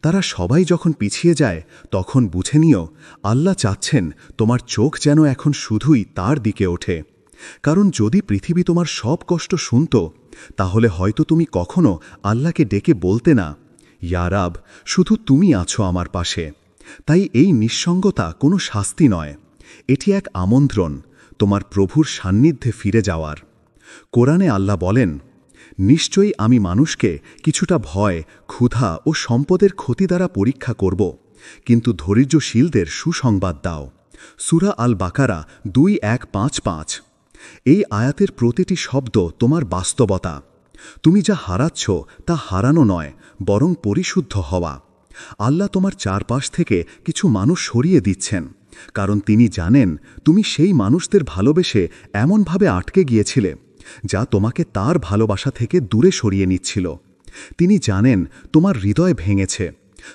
তারা সবাই যখন পিছিয়ে যায়, তখন বুঝে নিও আল্লাহ চাচ্ছেন তোমার চোখ যেন এখন শুধুই তার দিকে ওঠে। কারণ যদি পৃথিবী তোমার সব কষ্ট শুনত, তাহলে হয়তো তুমি কখনো আল্লাহকে ডেকে বলতে না, ইয়া রাব, শুধু তুমি আছো আমার পাশে। তাই এই নিঃসঙ্গতা কোনো শাস্তি নয়, এটি এক আমন্ত্রণ তোমার প্রভুর সান্নিধ্যে ফিরে যাওয়ার। কোরআনে আল্লাহ বলেন, নিশ্চয়ই আমি মানুষকে কিছুটা ভয়, ক্ষুধা ও সম্পদের ক্ষতি দ্বারা পরীক্ষা করব, কিন্তু ধৈর্যশীলদের সুসংবাদ দাও। সূরা আল বাকারা 2:1-5-5। এই আয়াতের প্রতিটি শব্দ তোমার বাস্তবতা। তুমি যা হারাচ্ছ তা হারানো নয়, বরং পরিশুদ্ধ হওয়া। আল্লাহ তোমার চারপাশ থেকে কিছু মানুষ সরিয়ে দিচ্ছেন, কারণ তিনি জানেন তুমি সেই মানুষদের ভালোবেসে এমনভাবে আটকে গিয়েছিলে যা তোমাকে তার ভালোবাসা থেকে দূরে সরিয়ে নিচ্ছিল। তিনি জানেন তোমার হৃদয় ভেঙেছে,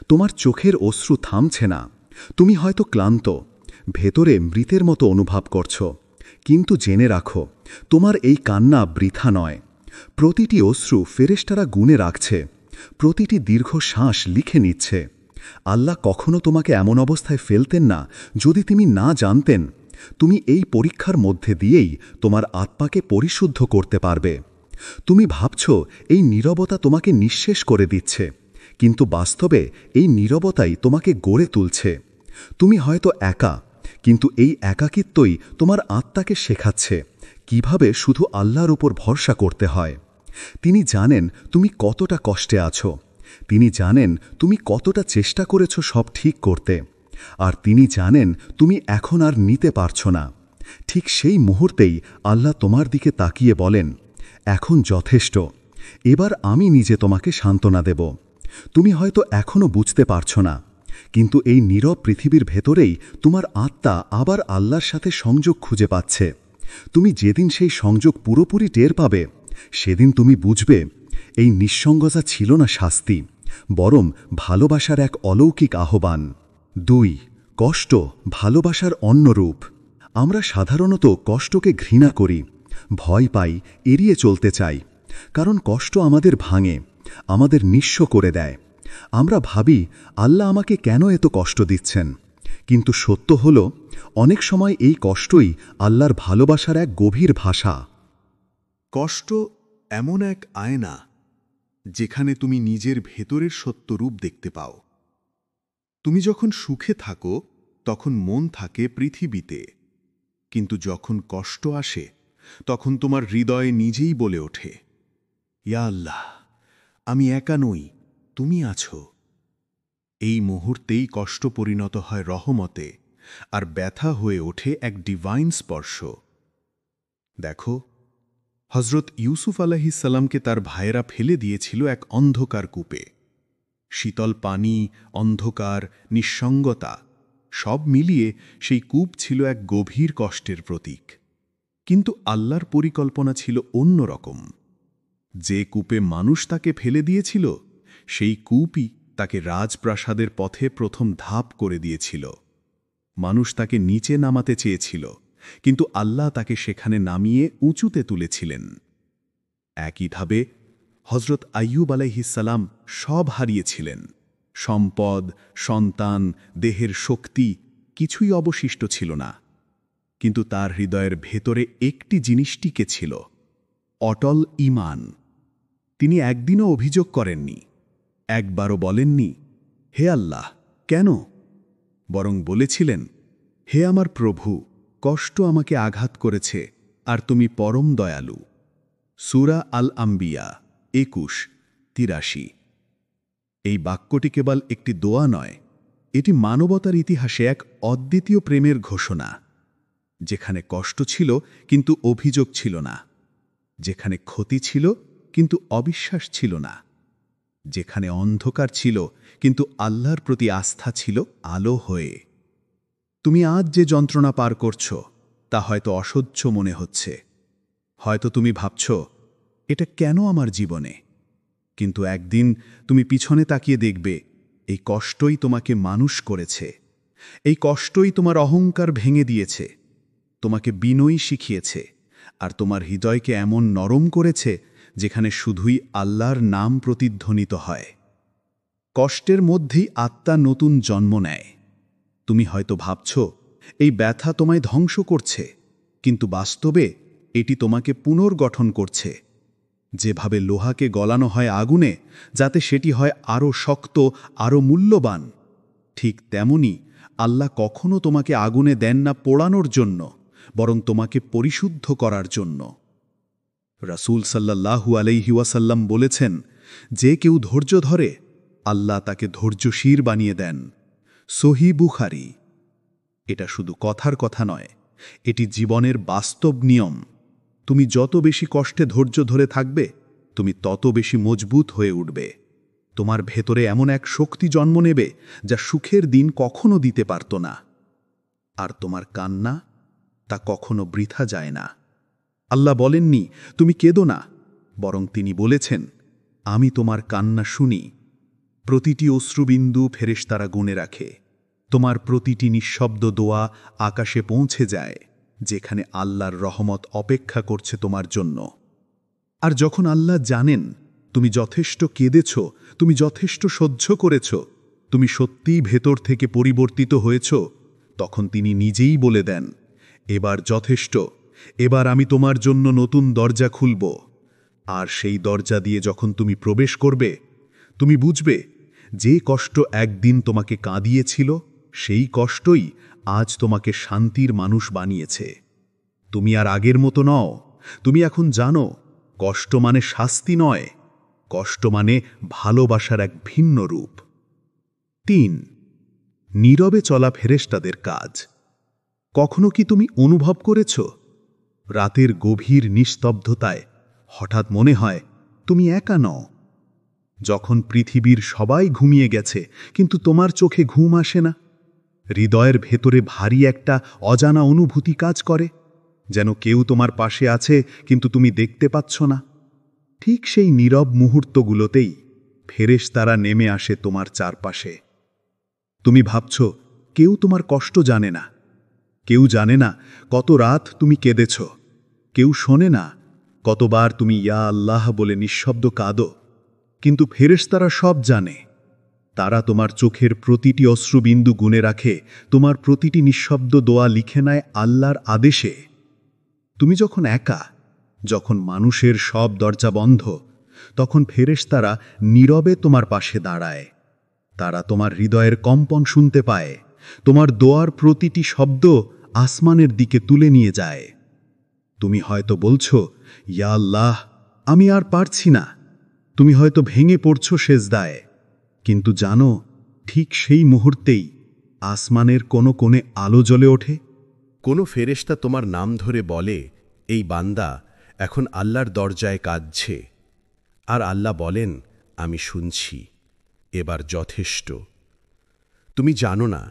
তোমার চোখের অশ্রু থামছে না। তুমি হয়তো ক্লান্ত, ভেতরে মৃতের মতো অনুভব করছো, কিন্তু জেনে রাখো তোমার এই কান্না বৃথা নয়। প্রতিটি অশ্রু ফেরেশতারা গুণে রাখছে, প্রতিটি দীর্ঘ শ্বাস লিখে নিচ্ছে। আল্লাহ কখনো তোমাকে এমন অবস্থায় ফেলতেন না যদি তুমি না জানতেন তুমি এই পরীক্ষার মধ্যে দিয়েই তোমার আত্মাকে পরিশুদ্ধ করতে পারবে। তুমি ভাবছ এই নীরবতা তোমাকে নিঃশেষ করে দিচ্ছে, কিন্তু বাস্তবে এই নীরবতাই তোমাকে গড়ে তুলছে। তুমি হয়তো একা, কিন্তু এই একাকিত্বই তোমার আত্মাকে শেখাচ্ছে কিভাবে শুধু আল্লাহর উপর ভরসা করতে হয়। তিনি জানেন তুমি কতটা কষ্টে আছো, তিনি জানেন তুমি কতটা চেষ্টা করেছ সব ঠিক করতে, আর তিনি জানেন তুমি এখন আর নিতে পারছ না। ঠিক সেই মুহূর্তেই আল্লাহ তোমার দিকে তাকিয়ে বলেন, এখন যথেষ্ট, এবার আমি নিজে তোমাকে সান্ত্বনা দেব। তুমি হয়তো এখনও বুঝতে পারছ না, কিন্তু এই নীরব পৃথিবীর ভেতরেই তোমার আত্মা আবার আল্লাহর সাথে সংযোগ খুঁজে পাচ্ছে। তুমি যেদিন সেই সংযোগ পুরোপুরি টের পাবে সেদিন তুমি বুঝবে এই নিঃসঙ্গতা ছিল না শাস্তি, বরং ভালোবাসার এক অলৌকিক আহ্বান। 2. কষ্ট ভালোবাসার অন্য রূপ। আমরা সাধারণত কষ্টকে ঘৃণা করি, ভয় পাই, এড়িয়ে চলতে চাই, কারণ কষ্ট আমাদের ভাঙে, আমাদের নিঃস্ব করে দেয়। আমরা ভাবি আল্লাহ আমাকে কেন এত কষ্ট দিচ্ছেন, কিন্তু সত্য হল অনেক সময় এই কষ্টই আল্লাহর ভালোবাসার এক গভীর ভাষা। কষ্ট এমন এক আয়না যেখানে তুমি নিজের ভেতরের সত্য রূপ দেখতে পাও। তুমি যখন সুখে থাকো তখন মন থাকে পৃথিবীতে, কিন্তু যখন কষ্ট আসে তখন তোমার হৃদয় নিজেই বলে ওঠে, ইয়া আল্লাহ, আমি একা নই, তুমি আছো। এই মুহূর্তেই কষ্ট পরিণত হয় রহমতে, আর ব্যথা হয়ে ওঠে এক ডিভাইন স্পর্শ। দেখো, হজরত ইউসুফ আলাইহিসসালামকে তার ভাইয়েরা ফেলে দিয়েছিল এক অন্ধকার কূপে। শীতল পানি, অন্ধকার, নিঃসঙ্গতা সব মিলিয়ে সেই কূপ ছিল এক গভীর কষ্টের প্রতীক। কিন্তু আল্লাহর পরিকল্পনা ছিল অন্যরকম। যে কূপে মানুষ তাকে ফেলে দিয়েছিল, সেই কূপই তাকে রাজপ্রাসাদের পথে প্রথম ধাপ করে দিয়েছিল। মানুষ তাকে নিচে নামাতে চেয়েছিল, কিন্তু আল্লাহ তাকে সেখানে নামিয়ে উঁচুতে তুলেছিলেন। একইভাবে হজরত আইয়ুব আলাইহিসসালাম সব হারিয়েছিলেন। সম্পদ, সন্তান, দেহের শক্তি কিছুই অবশিষ্ট ছিল না, কিন্তু তার হৃদয়ের ভেতরে একটি জিনিস টিকে ছিল, অটল ঈমান। তিনি একদিনও অভিযোগ করেননি, একবারও বলেননি, হে আল্লাহ, কেন? বরং বলেছিলেন, হে আমার প্রভু, কষ্ট আমাকে আঘাত করেছে, আর তুমি পরম দয়ালু। সূরা আল আম্বিয়া 21-83। এই বাক্যটি কেবল একটি দোয়া নয়, এটি মানবতার ইতিহাসে এক অদ্বিতীয় প্রেমের ঘোষণা। যেখানে কষ্ট ছিল কিন্তু অভিযোগ ছিল না, যেখানে ক্ষতি ছিল কিন্তু অবিশ্বাস ছিল না, যেখানে অন্ধকার ছিল কিন্তু আল্লাহর প্রতি আস্থা ছিল আলো হয়ে। তুমি আজ যে যন্ত্রণা পার করছ তা হয়তো অসহ্য মনে হচ্ছে, হয়তো তুমি ভাবছ, এটা কেন আমার জীবনে? কিন্তু একদিন তুমি পিছনে তাকিয়ে দেখবে, এই কষ্টই তোমাকে মানুষ করেছে, এই কষ্টই তোমার অহংকার ভেঙে দিয়েছে, তোমাকে বিনয়ী শিখিয়েছে, আর তোমার হৃদয়কে এমন নরম করেছে যেখানে শুধুই আল্লাহর নাম প্রতিধ্বনিত হয়। কষ্টের মধ্যেই আত্মা নতুন জন্ম নেয়। তুমি হয়তো ভাবছ, এই ব্যথা তোমায় ধ্বংস করছে, কিন্তু বাস্তবে এটি তোমাকে পুনর্গঠন করছে। যেভাবে লোহাকে গলানো হয় আগুনে যাতে সেটি হয় আরও শক্ত, আরও মূল্যবান, ঠিক তেমনি আল্লাহ কখনো তোমাকে আগুনে দেন না পোড়ানোর জন্য, বরং তোমাকে পরিশুদ্ধ করার জন্য। রাসূল সাল্লাল্লাহু আলাইহি ওয়াসাল্লাম বলেছেন, যে কেউ ধৈর্য ধরে আল্লাহ তাকে ধৈর্যশীল বানিয়ে দেন। সহিহ বুখারী। এটা শুধু কথার কথা নয়, এটি জীবনের বাস্তব নিয়ম। তুমি যত বেশি কষ্টে ধৈর্য ধরে থাকবে, তুমি তত বেশি মজবুত হয়ে উঠবে। তোমার ভেতরে এমন এক শক্তি জন্ম নেবে যা সুখের দিন কখনো দিতে পারত না। আর তোমার কান্না, তা কখনো বৃথা যায় না। আল্লাহ বলেননি, তুমি কেঁদো না, বরং তিনি বলেছেন, আমি তোমার কান্না শুনি। প্রতিটি অশ্রুবিন্দু ফেরেশতারা গুণে রাখে। তোমার প্রতিটি নিঃশব্দ দোয়া আকাশে পৌঁছে যায়, যেখানে আল্লাহর রহমত অপেক্ষা করছে তোমার জন্য। আর যখন আল্লাহ জানেন তুমি যথেষ্ট কেঁদেছ, তুমি যথেষ্ট সহ্য করেছ, তুমি সত্যিই ভেতর থেকে পরিবর্তিত হয়েছ, তখন তিনি নিজেই বলে দেন, এবার যথেষ্ট, এবার আমি তোমার জন্য নতুন দরজা খুলব। আর সেই দরজা দিয়ে যখন তুমি প্রবেশ করবে, তুমি বুঝবে যে কষ্ট একদিন তোমাকে কাঁদিয়েছিল, সেই কষ্টই আজ তোমাকে শান্তির মানুষ বানিয়েছে। তুমি আর আগের মতো নও। তুমি এখন জানো, কষ্ট মানে শাস্তি নয়, কষ্ট মানে ভালোবাসার এক ভিন্ন রূপ। 3. নীরবে চলা ফেরেশতাদের কাজ। কখনো কি তুমি অনুভব করেছ, রাতের গভীর নিস্তব্ধতায় হঠাৎ মনে হয় তুমি একা নও? যখন পৃথিবীর সবাই ঘুমিয়ে গেছে কিন্তু তোমার চোখে ঘুম আসে না, হৃদয়ের ভেতরে ভারী একটা অজানা অনুভূতি কাজ করে, যেন কেউ তোমার পাশে আছে কিন্তু তুমি দেখতে পাচ্ছ না। ঠিক সেই নীরব মুহূর্তগুলোতেই ফেরেশতারা নেমে আসে তোমার চারপাশে। তুমি ভাবছ কেউ তোমার কষ্ট জানে না, কেউ জানে না কত রাত তুমি কেঁদেছ, কেউ শোনে না কতবার তুমি ইয়া আল্লাহ বলে নিঃশব্দ কাঁদো। কিন্তু ফেরেশতারা সব জানে। তারা তোমার চোখের প্রতিটি অশ্রুবিন্দু গুণে রাখে, তোমার প্রতিটি নিঃশব্দ দোয়া লিখে নেয় আল্লাহর আদেশে। তুমি যখন একা, যখন মানুষের সব দরজা বন্ধ, তখন ফেরেশতারা নীরবে তোমার পাশে দাঁড়ায়। তারা তোমার হৃদয়ের কম্পন শুনতে পায়, তোমার দোয়ার প্রতিটি শব্দ আসমানের দিকে তুলে নিয়ে যায়। তুমি হয়তো বলছো, ইয়া আল্লাহ, আমি আর পারছি না। তুমি হয়তো ভেঙে পড়ছো সেজদায়। কিন্তু জানো, ঠিক সেই মুহূর্তেই আসমানের কোনো কোণে আলো জ্বলে ওঠে। কোনো ফেরেশতা তোমার নাম ধরে বলে, এই বান্দা এখন আল্লাহর দরজায় কাঁদছে। আর আল্লাহ বলেন, আমি শুনছি, এবার যথেষ্ট। তুমি জানো না,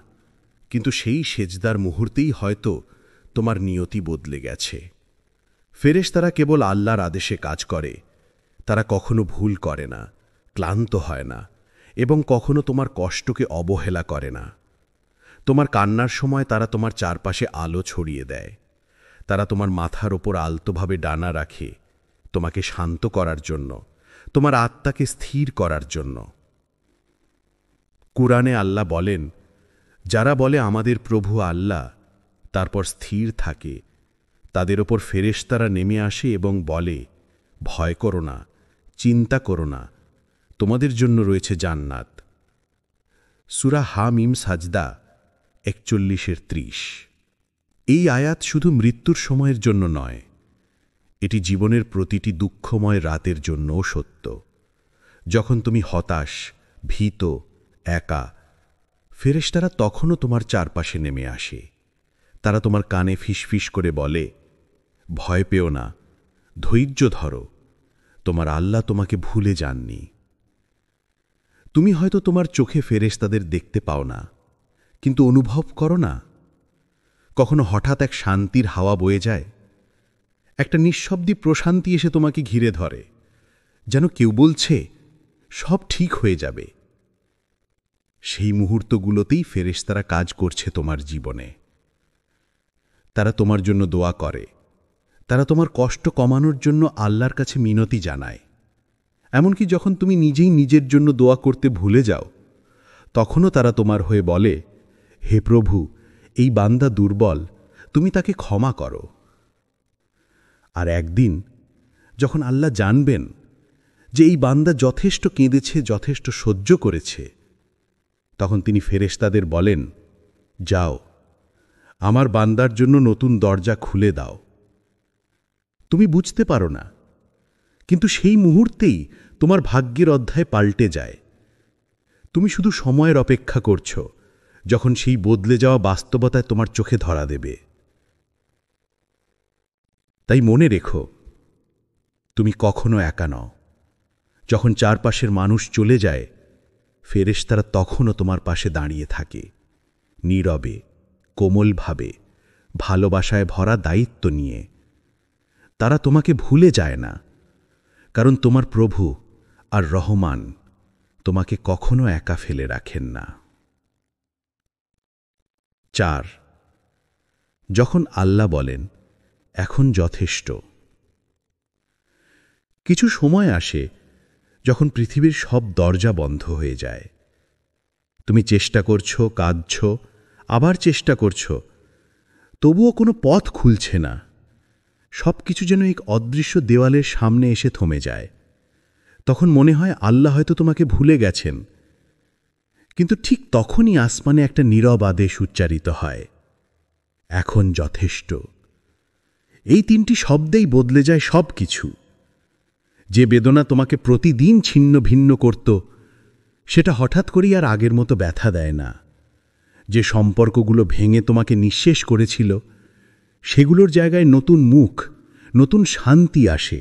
কিন্তু সেই সেজদার মুহূর্তেই হয়তো তোমার নিয়তি বদলে গেছে। ফেরেশতারা কেবল আল্লাহর আদেশে কাজ করে। তারা কখনো ভুল করে না, ক্লান্ত হয় না, এবং কখনো তোমার কষ্টকে অবহেলা করে না। তোমার কান্নার সময় তারা তোমার চারপাশে আলো ছড়িয়ে দেয়। তারা তোমার মাথার ওপর আলতোভাবে ডানা রাখে, তোমাকে শান্ত করার জন্য, তোমার আত্মাকে স্থির করার জন্য। কুরআনে আল্লাহ বলেন, যারা বলে আমাদের প্রভু আল্লাহ, তারপর স্থির থাকে, তাদের ওপর ফেরেশতারা নেমে আসে এবং বলে, ভয় করো না, চিন্তা করো না, তোমাদের জন্য রয়েছে জান্নাত। সূরা হামিম সাজদা 41-30। এই আয়াত শুধু মৃত্যুর সময়ের জন্য নয়, এটি জীবনের প্রতিটি দুঃখময় রাতের জন্যও সত্য। যখন তুমি হতাশ, ভীত, একা, ফেরেশতারা তখনও তোমার চারপাশে নেমে আসে। তারা তোমার কানে ফিসফিস করে বলে, ভয় পেও না, ধৈর্য ধরো, তোমার আল্লাহ তোমাকে ভুলে যাননি। তুমি হয়তো তোমার চোখে ফেরেশতাদের দেখতে পাও না, কিন্তু অনুভব করো না? কখনো হঠাৎ এক শান্তির হাওয়া বয়ে যায়, একটা নিঃশব্দী প্রশান্তি এসে তোমাকে ঘিরে ধরে, যেন কেউ বলছে সব ঠিক হয়ে যাবে। সেই মুহূর্তগুলোতেই ফেরেশতারা কাজ করছে তোমার জীবনে। তারা তোমার জন্য দোয়া করে, তারা তোমার কষ্ট কমানোর জন্য আল্লাহর কাছে মিনতি জানায়। এমনকি যখন তুমি নিজেই নিজের জন্য দোয়া করতে ভুলে যাও, তখনও তারা তোমার হয়ে বলে, হে প্রভু, এই বান্দা দুর্বল, তুমি তাকে ক্ষমা করো। আর একদিন যখন আল্লাহ জানবেন যে এই বান্দা যথেষ্ট কেঁদেছে, যথেষ্ট সহ্য করেছে, তখন তিনি ফেরেশতাদের বলেন, যাও, আমার বান্দার জন্য নতুন দরজা খুলে দাও। তুমি বুঝতে পারো না, কিন্তু সেই মুহূর্তেই তোমার ভাগ্যের অধ্যায় পাল্টে যায়। তুমি শুধু সময়ের অপেক্ষা করছ, যখন সেই বদলে যাওয়া বাস্তবতায় তোমার চোখে ধরা দেবে। তাই মনে রেখো, তুমি কখনো একা নও। যখন চারপাশের মানুষ চলে যায়, ফেরেশতারা তখনও তোমার পাশে দাঁড়িয়ে থাকে, নীরবে, কোমলভাবে, ভালোবাসায় ভরা দায়িত্ব নিয়ে। তারা তোমাকে ভুলে যায় না, কারণ তোমার প্রভু আর রহমান তোমাকে কখনো একা ফেলে রাখেন না। 4. যখন আল্লাহ বলেন, এখন যথেষ্ট। কিছু সময় আসে যখন পৃথিবীর সব দরজা বন্ধ হয়ে যায়। তুমি চেষ্টা করছো, কাঁদছো, আবার চেষ্টা করছো, তবুও কোনো পথ খুলছে না। সব কিছু যেন এক অদৃশ্য দেওয়ালের সামনে এসে থমে যায়। তখন মনে হয় আল্লাহ হয়তো তোমাকে ভুলে গেছেন। কিন্তু ঠিক তখনই আসমানে একটা নীরব আদেশ উচ্চারিত হয়, এখন যথেষ্ট। এই 3টি শব্দেই বদলে যায় সব কিছু। যে বেদনা তোমাকে প্রতিদিন ছিন্ন ভিন্ন করত, সেটা হঠাৎ করেই আর আগের মতো ব্যথা দেয় না। যে সম্পর্কগুলো ভেঙে তোমাকে নিঃশেষ করেছিল, সেগুলোর জায়গায় নতুন মুখ, নতুন শান্তি আসে।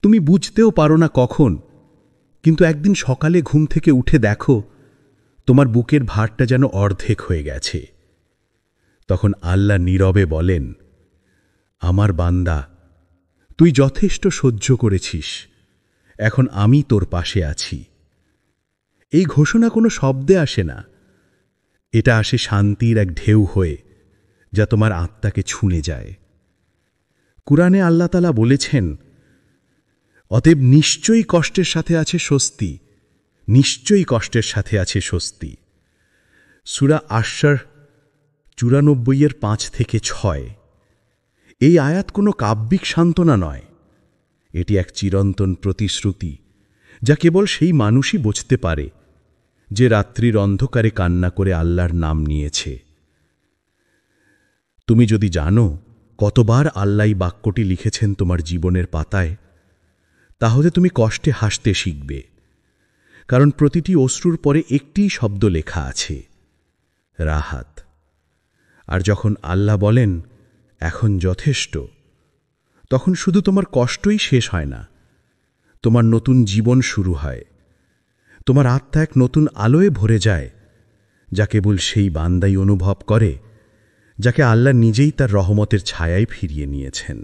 তুমি বুঝতেও পারো না কখন, কিন্তু একদিন সকালে ঘুম থেকে উঠে দেখো তোমার বুকের ভারটা যেন অর্ধেক হয়ে গেছে। তখন আল্লাহ নীরবে বলেন, আমার বান্দা, তুই যথেষ্ট সহ্য করেছিস, এখন আমি তোর পাশে আছি। এই ঘোষণা কোনো শব্দে আসে না, এটা আসে শান্তির এক ঢেউ হয়ে, যা তোমার আত্মাকে ছুঁয়ে যায়। কুরআনে আল্লাহ তাআলা বলেছেন, অতএব নিশ্চয়ই কষ্টের সাথে আছে স্বস্তি, নিশ্চয়ই কষ্টের সাথে আছে স্বস্তি। সূরা আশ-শার 94-5-6। এই আয়াত কোনো কাব্যিক সান্ত্বনা নয়, এটি এক চিরন্তন প্রতিশ্রুতি, যা কেবল সেই মানুষই বুঝতে পারে যে রাত্রির অন্ধকারে কান্না করে আল্লাহর নাম নিয়েছে। তুমি যদি জানো কতবার আল্লাহ এই বাক্যটি লিখেছেন তোমার জীবনের পাতায়, তাহলে তুমি কষ্টে হাসতে শিখবে, কারণ প্রতিটি অশ্রুর পরে একটি শব্দ লেখা আছে, রাহাত। আর যখন আল্লাহ বলেন, এখন যথেষ্ট, তখন শুধু তোমার কষ্টই শেষ হয় না, তোমার নতুন জীবন শুরু হয়। তোমার আত্মা এক নতুন আলোয় ভরে যায়, যা কেবল সেই বান্দাই অনুভব করে যাকে আল্লাহ নিজেই তার রহমতের ছায়ায় ফিরিয়ে নিয়েছেন।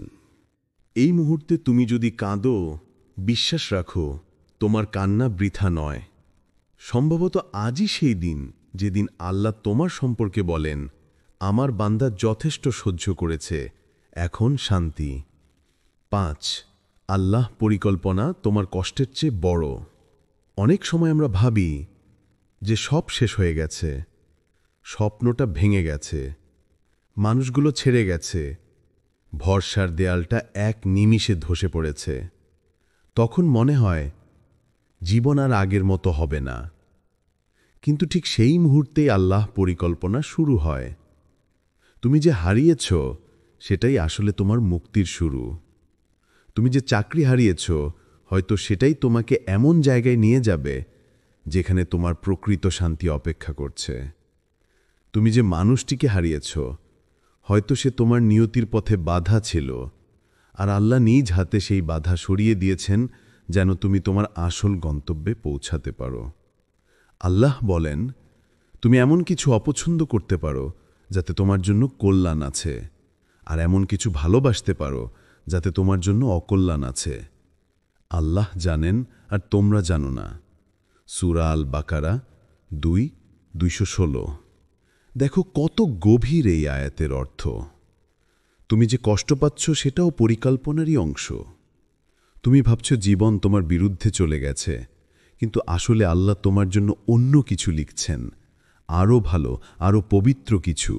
এই মুহূর্তে তুমি যদি কাঁদো, বিশ্বাস রাখো তোমার কান্না বৃথা নয়। সম্ভবত আজই সেই দিন যেদিন আল্লাহ তোমার সম্পর্কে বলেন, আমার বান্দা যথেষ্ট সহ্য করেছে, এখন শান্তি। 5. আল্লাহ পরিকল্পনা তোমার কষ্টের চেয়ে বড়। অনেক সময় আমরা ভাবি যে সব শেষ হয়ে গেছে, স্বপ্নটা ভেঙে গেছে, মানুষগুলো ছেড়ে গেছে, ভরসার দেয়ালটা এক নিমিষে ধসে পড়েছে। তখন মনে হয় জীবন আর আগের মতো হবে না। কিন্তু ঠিক সেই মুহূর্তেই আল্লাহ পরিকল্পনা শুরু হয়। তুমি যে হারিয়েছ সেটাই আসলে তোমার মুক্তির শুরু। তুমি যে চাকরি হারিয়েছ, হয়তো সেটাই তোমাকে এমন জায়গায় নিয়ে যাবে যেখানে তোমার প্রকৃত শান্তি অপেক্ষা করছে। তুমি যে মানুষটিকে হারিয়েছ, হয়তো সে তোমার নিয়তির পথে বাধা ছিল, আর আল্লাহ নিজ হাতে সেই বাধা সরিয়ে দিয়েছেন যেন তুমি তোমার আসল গন্তব্যে পৌঁছাতে পারো। আল্লাহ বলেন, তুমি এমন কিছু অপছন্দ করতে পারো যাতে তোমার জন্য কল্যাণ আছে, আর এমন কিছু ভালোবাসতে পারো যাতে তোমার জন্য অকল্যাণ আছে। আল্লাহ জানেন আর তোমরা জানো না। সূরা আল বাকারা 2:216। দেখো কত গভীর এই আয়াতের অর্থ। তুমি যে কষ্ট পাচ্ছ সেটাও পরিকল্পনারই অংশ। তুমি ভাবছ জীবন তোমার বিরুদ্ধে চলে গেছে, কিন্তু আসলে আল্লাহ তোমার জন্য অন্য কিছু লিখছেন, আরও ভালো, আরও পবিত্র কিছু।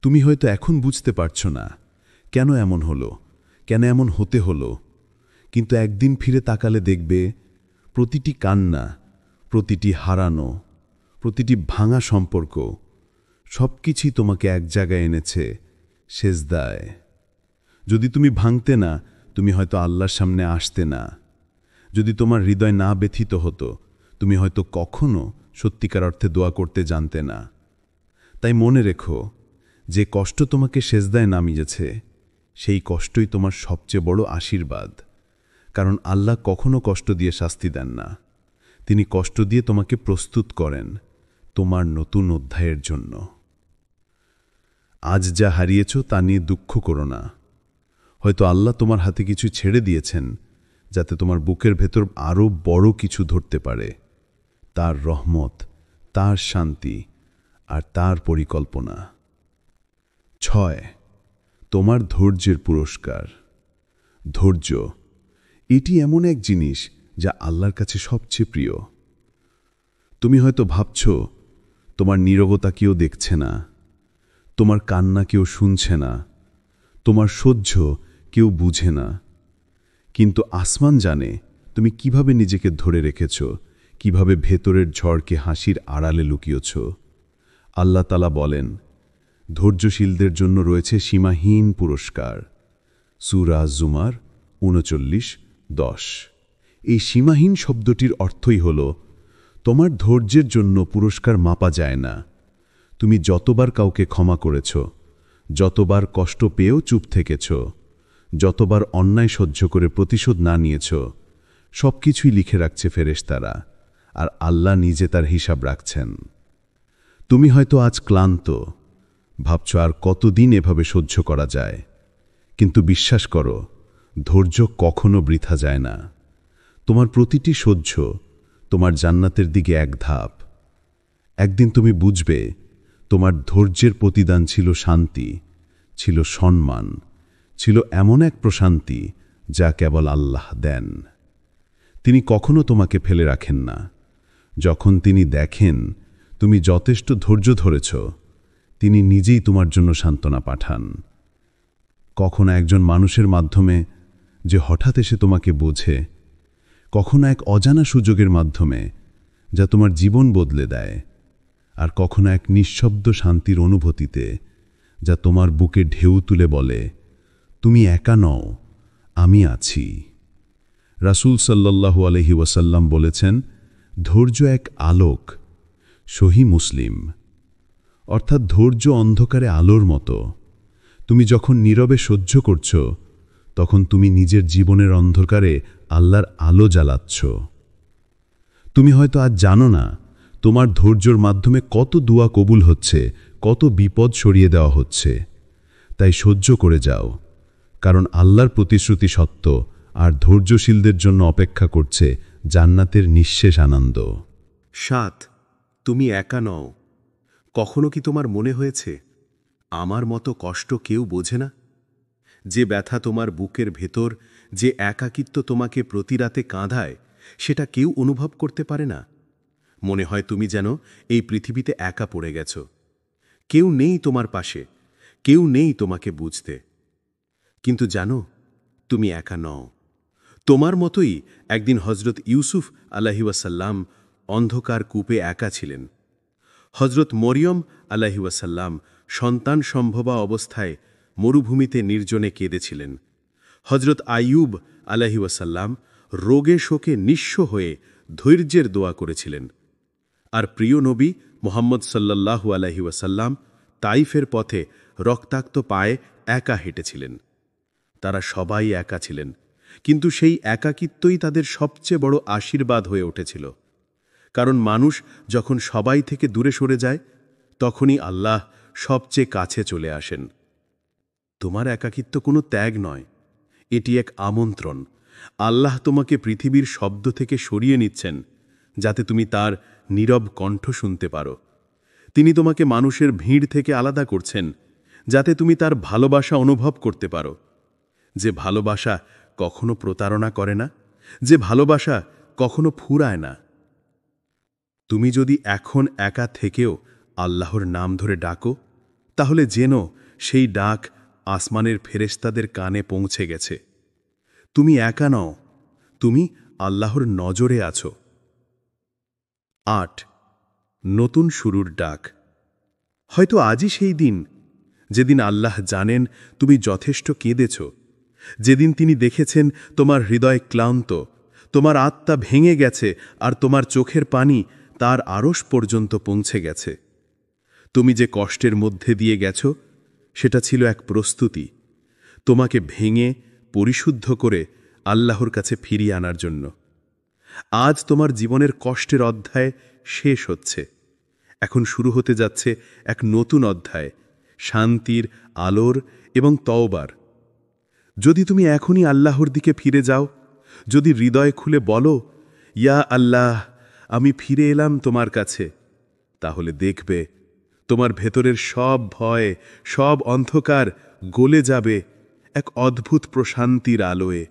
তুমি হয়তো এখন বুঝতে পারছ না কেন এমন হলো, কেন এমন হতে হলো, কিন্তু একদিন ফিরে তাকালে দেখবে প্রতিটি কান্না, প্রতিটি হারানো, প্রতিটি ভাঙা সম্পর্ক, সব কিছুই তোমাকে এক জায়গায় এনেছে, সেজদায়। যদি তুমি ভাঙতে না, তুমি হয়তো আল্লাহর সামনে আসতে না। যদি তোমার হৃদয় না ব্যথিত হতো, তুমি হয়তো কখনো সত্যিকার অর্থে দোয়া করতে জানতে না। তাই মনে রেখো, যে কষ্ট তোমাকে সেজদায় নামিয়েছে, সেই কষ্টই তোমার সবচেয়ে বড় আশীর্বাদ। কারণ আল্লাহ কখনো কষ্ট দিয়ে শাস্তি দেন না, তিনি কষ্ট দিয়ে তোমাকে প্রস্তুত করেন তোমার নতুন অধ্যায়ের জন্য। আজ যা হারিয়েছ তা নিয়ে দুঃখ করো না। হয়তো আল্লাহ তোমার হাতে কিছু ছেড়ে দিয়েছেন যাতে তোমার বুকের ভেতর আরও বড় কিছু ধরতে পারে, তার রহমত, তার শান্তি আর তার পরিকল্পনা। 6. তোমার ধৈর্যের পুরস্কার। ধৈর্য, এটি এমন এক জিনিস যা আল্লাহর কাছে সবচেয়ে প্রিয়। তুমি হয়তো ভাবছ তোমার নীরবতা কেউ দেখছে না, তোমার কান্না কেউ শুনছে না, তোমার সহ্য কেউ বুঝে না। কিন্তু আসমান জানে তুমি কিভাবে নিজেকে ধরে রেখেছ, কিভাবে ভেতরের ঝড়কে হাসির আড়ালে লুকিয়েছ। আল্লাহ তাআলা বলেন, ধৈর্যশীলদের জন্য রয়েছে সীমাহীন পুরস্কার। সূরা জুমার 39:10। এই সীমাহীন শব্দটির অর্থই হল, তোমার ধৈর্যের জন্য পুরস্কার মাপা যায় না। তুমি যতবার কাউকে ক্ষমা করেছ, যতবার কষ্ট পেয়েও চুপ থেকেছ, যতবার অন্যায় সহ্য করে প্রতিশোধ না নিয়েছ, সব কিছুই লিখে রাখছে ফেরেশতারা, আর আল্লাহ নিজে তার হিসাব রাখছেন। তুমি হয়তো আজ ক্লান্ত, ভাবছ আর কতদিন এভাবে সহ্য করা যায়, কিন্তু বিশ্বাস করো, ধৈর্য কখনো বৃথা যায় না। তোমার প্রতিটি সহ্য তোমার জান্নাতের দিকে এক ধাপ। একদিন তুমি বুঝবে, তোমার ধৈর্যের প্রতিদান ছিল শান্তি, ছিল সম্মান, ছিল এমন এক প্রশান্তি যা কেবল আল্লাহ দেন। তিনি কখনো তোমাকে ফেলে রাখেন না। যখন তিনি দেখেন তুমি যথেষ্ট ধৈর্য ধরেছ, তিনি নিজেই তোমার জন্য সান্ত্বনা পাঠান। কখনো একজন মানুষের মাধ্যমে যে হঠাৎ এসে তোমাকে বোঝে, কখনো এক অজানা সুযোগের মাধ্যমে যা তোমার জীবন বদলে দেয়, আর কখনো এক নিঃশব্দ শান্তির অনুভূতিতে যা তোমার বুকে ঢেউ তুলে বলে, তুমি একা নও, আমি আছি। রাসূল সাল্লাল্লাহু আলাইহি ওয়াসাল্লাম বলেছেন, ধৈর্য এক আলোক। সহিহ মুসলিম। অর্থাৎ ধৈর্য অন্ধকারে আলোর মতো। তুমি যখন নীরবে সহ্য করছ, তখন তুমি নিজের জীবনের অন্ধকারে আল্লাহর আলো জ্বালাচ্ছ। তুমি হয়তো আজ জানো না, তোমার ধৈর্যের মাধ্যমে কত দুয়া কবুল হচ্ছে, কত বিপদ সরিয়ে দেওয়া হচ্ছে। তাই সহ্য করে যাও, কারণ আল্লাহর প্রতিশ্রুতি সত্য, আর ধৈর্যশীলদের জন্য অপেক্ষা করছে জান্নাতের নিঃশেষ আনন্দ। 7 তুমি একা নও। কখনো কি তোমার মনে হয়েছে, আমার মতো কষ্ট কেউ বোঝে না? যে ব্যথা তোমার বুকের ভেতর, যে একাকিত্ব তোমাকে প্রতি রাতে কাঁদায়, সেটা কেউ অনুভব করতে পারে না। মনে হয় তুমি যেন এই পৃথিবীতে একা পড়ে গেছ। কেউ নেই তোমার পাশে, কেউ নেই তোমাকে বুঝতে। কিন্তু জানো, তুমি একা নও। তোমার মতোই একদিন হজরত ইউসুফ আলাইহি ওয়াসাল্লাম অন্ধকার কূপে একা ছিলেন। হজরত মরিয়ম আলাইহি ওয়াসাল্লাম সন্তান সম্ভবা অবস্থায় মরুভূমিতে নির্জনে কেঁদেছিলেন। হজরত আইয়ুব আলাইহি ওয়াসাল্লাম রোগে শোকে নিঃস্ব হয়ে ধৈর্যের দোয়া করেছিলেন। আর প্রিয় নবী মুহাম্মদ সাল্লাল্লাহু আলাইহি ওয়াসাল্লাম তাইফের পথে রক্তাক্ত পায়ে একা হেঁটেছিলেন। তারা সবাই একা ছিলেন, কিন্তু সেই একাকিত্বই তাদের সবচেয়ে বড় আশীর্বাদ হয়ে উঠেছিল। কারণ মানুষ যখন সবাই থেকে দূরে সরে যায়, তখনই আল্লাহ সবচেয়ে কাছে চলে আসেন। তোমার একাকিত্ব কোনো ত্যাগ নয়, এটি এক আমন্ত্রণ। আল্লাহ তোমাকে পৃথিবীর শব্দ থেকে সরিয়ে নিচ্ছেন, যাতে তুমি তার নীরব কণ্ঠ শুনতে পারো। তিনি তোমাকে মানুষের ভিড় থেকে আলাদা করছেন, যাতে তুমি তার ভালোবাসা অনুভব করতে পারো। যে ভালোবাসা কখনো প্রতারণা করে না, যে ভালোবাসা কখনো ফুরায় না। তুমি যদি এখন একা থেকেও আল্লাহর নাম ধরে ডাকো, তাহলে জেনো সেই ডাক আসমানের ফেরেশতাদের কানে পৌঁছে গেছে। তুমি একা নও, তুমি আল্লাহর নজরে আছো। 8 নতুন শুরুর ডাক। হয়তো আজই সেই দিন, যেদিন আল্লাহ জানেন তুমি যথেষ্ট কেঁদেছ, যেদিন তিনি দেখেছেন তোমার হৃদয় ক্লান্ত, তোমার আত্মা ভেঙে গেছে, আর তোমার চোখের পানি তার আরশ পর্যন্ত পৌঁছে গেছে। তুমি যে কষ্টের মধ্যে দিয়ে গেছ, সেটা ছিল এক প্রস্তুতি, তোমাকে ভেঙে পরিশুদ্ধ করে আল্লাহর কাছে ফিরিয়ে আনার জন্য। আজ তোমার জীবনের কষ্টের অধ্যায় শেষ হচ্ছে। এখন শুরু হতে যাচ্ছে এক নতুন অধ্যায়, শান্তির, আলোর এবং তওবার। যদি তুমি এখনই আল্লাহর দিকে ফিরে যাও, যদি হৃদয় খুলে বলো, ইয়া আল্লাহ, আমি ফিরে এলাম তোমার কাছে, তাহলে দেখবে তোমার ভেতরের সব ভয়, সব অন্ধকার গলে যাবে এক অদ্ভুত প্রশান্তির আলোয়।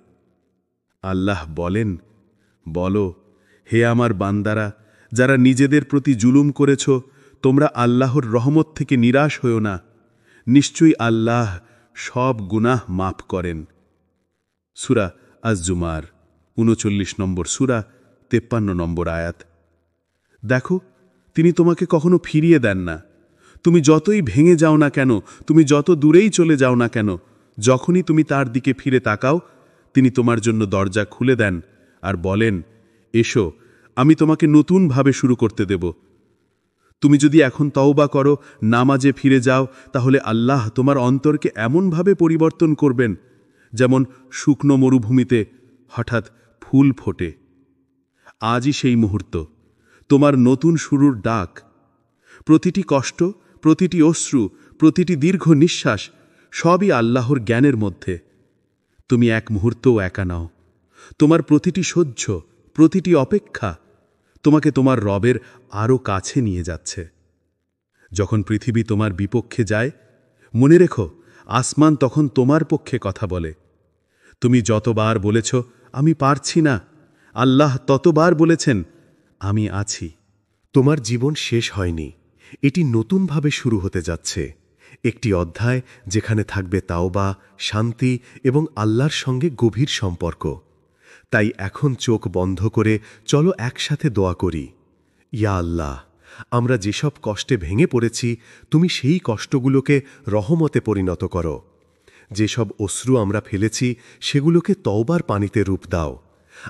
আল্লাহ বলেন, বলো, হে আমার বান্দারা, যারা নিজেদের প্রতি জুলুম করেছ, তোমরা আল্লাহর রহমত থেকে নিরাশ হও না। নিশ্চয়ই আল্লাহ সব গুনাহ মাফ করেন। সূরা আজ-জুমার ৩৯ নম্বর সূরা ৫৩ নম্বর আয়াত। দেখো, তিনি তোমাকে কখনো ফিরিয়ে দেন না। তুমি যতই ভেঙে যাও না কেন, তুমি যত দূরেই চলে যাও না কেন, যখনই তুমি তার দিকে ফিরে তাকাও, তিনি তোমার জন্য দরজা খুলে দেন আর বলেন, এসো, আমি তোমাকে নতুনভাবে শুরু করতে দেব। তুমি যদি এখন তওবা করো, নামাজে ফিরে যাও, তাহলে আল্লাহ তোমার অন্তরকে এমনভাবে পরিবর্তন করবেন, যেমন শুকনো মরুভূমিতে হঠাৎ ফুল ফোটে। আজই সেই মুহূর্ত, তোমার নতুন শুরুর ডাক। প্রতিটি কষ্ট, প্রতিটি অশ্রু, প্রতিটি দীর্ঘ নিঃশ্বাস সবই আল্লাহর জ্ঞানের মধ্যে। তুমি এক মুহূর্তও একা নাও। তোমার প্রতিটি সহ্য, প্রতিটি অপেক্ষা তোমাকে তোমার রবের আরও কাছে নিয়ে যাচ্ছে। যখন পৃথিবী তোমার বিপক্ষে যায়, মনে রেখো আসমান তখন তোমার পক্ষে কথা বলে। তুমি যতবার বলেছ আমি পারছি না, আল্লাহ ততবার বলেছেন আমি আছি। তোমার জীবন শেষ হয়নি, এটি নতুনভাবে শুরু হতে যাচ্ছে। একটি অধ্যায় যেখানে থাকবে তাওবা, শান্তি এবং আল্লাহর সঙ্গে গভীর সম্পর্ক। তাই এখন চোখ বন্ধ করে চলো একসাথে দোয়া করি। ইয়া আল্লাহ, আমরা যেসব কষ্টে ভেঙে পড়েছি, তুমি সেই কষ্টগুলোকে রহমতে পরিণত করো। যেসব অশ্রু আমরা ফেলেছি সেগুলোকে তওবার পানিতে রূপ দাও।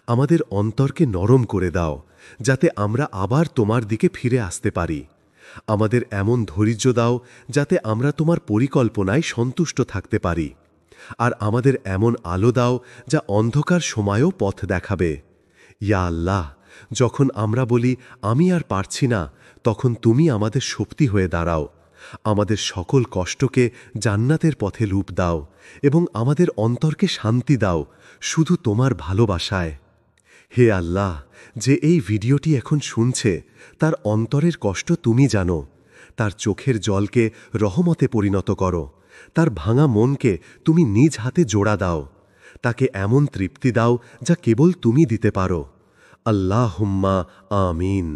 আমাদের অন্তরকে নরম করে দাও, যাতে আমরা আবার তোমার দিকে ফিরে আসতে পারি। আমাদের এমন ধৈর্য দাও যাতে আমরা তোমার পরিকল্পনায় সন্তুষ্ট থাকতে পারি। আর আমাদের এমন আলো দাও যা অন্ধকার সময়েও পথ দেখাবে। ইয়া আল্লাহ, যখন আমরা বলি আমি আর পারছি না, তখন তুমি আমাদের শক্তি হয়ে দাঁড়াও। আমাদের সকল কষ্টকে জান্নাতের পথে রূপ দাও এবং আমাদের অন্তরকে শান্তি দাও শুধু তোমার ভালোবাসায়। হে আল্লাহ, যে এই ভিডিওটি এখন শুনছে তার অন্তরের কষ্ট তুমি জানো। তার চোখের জলকে রহমতে পরিণত করো। তার ভাঙা মনকে তুমি নিজ হাতে জোড়া দাও। তাকে এমন তৃপ্তি দাও যা কেবল তুমি দিতে পারো। আল্লাহুম্মা আমিন।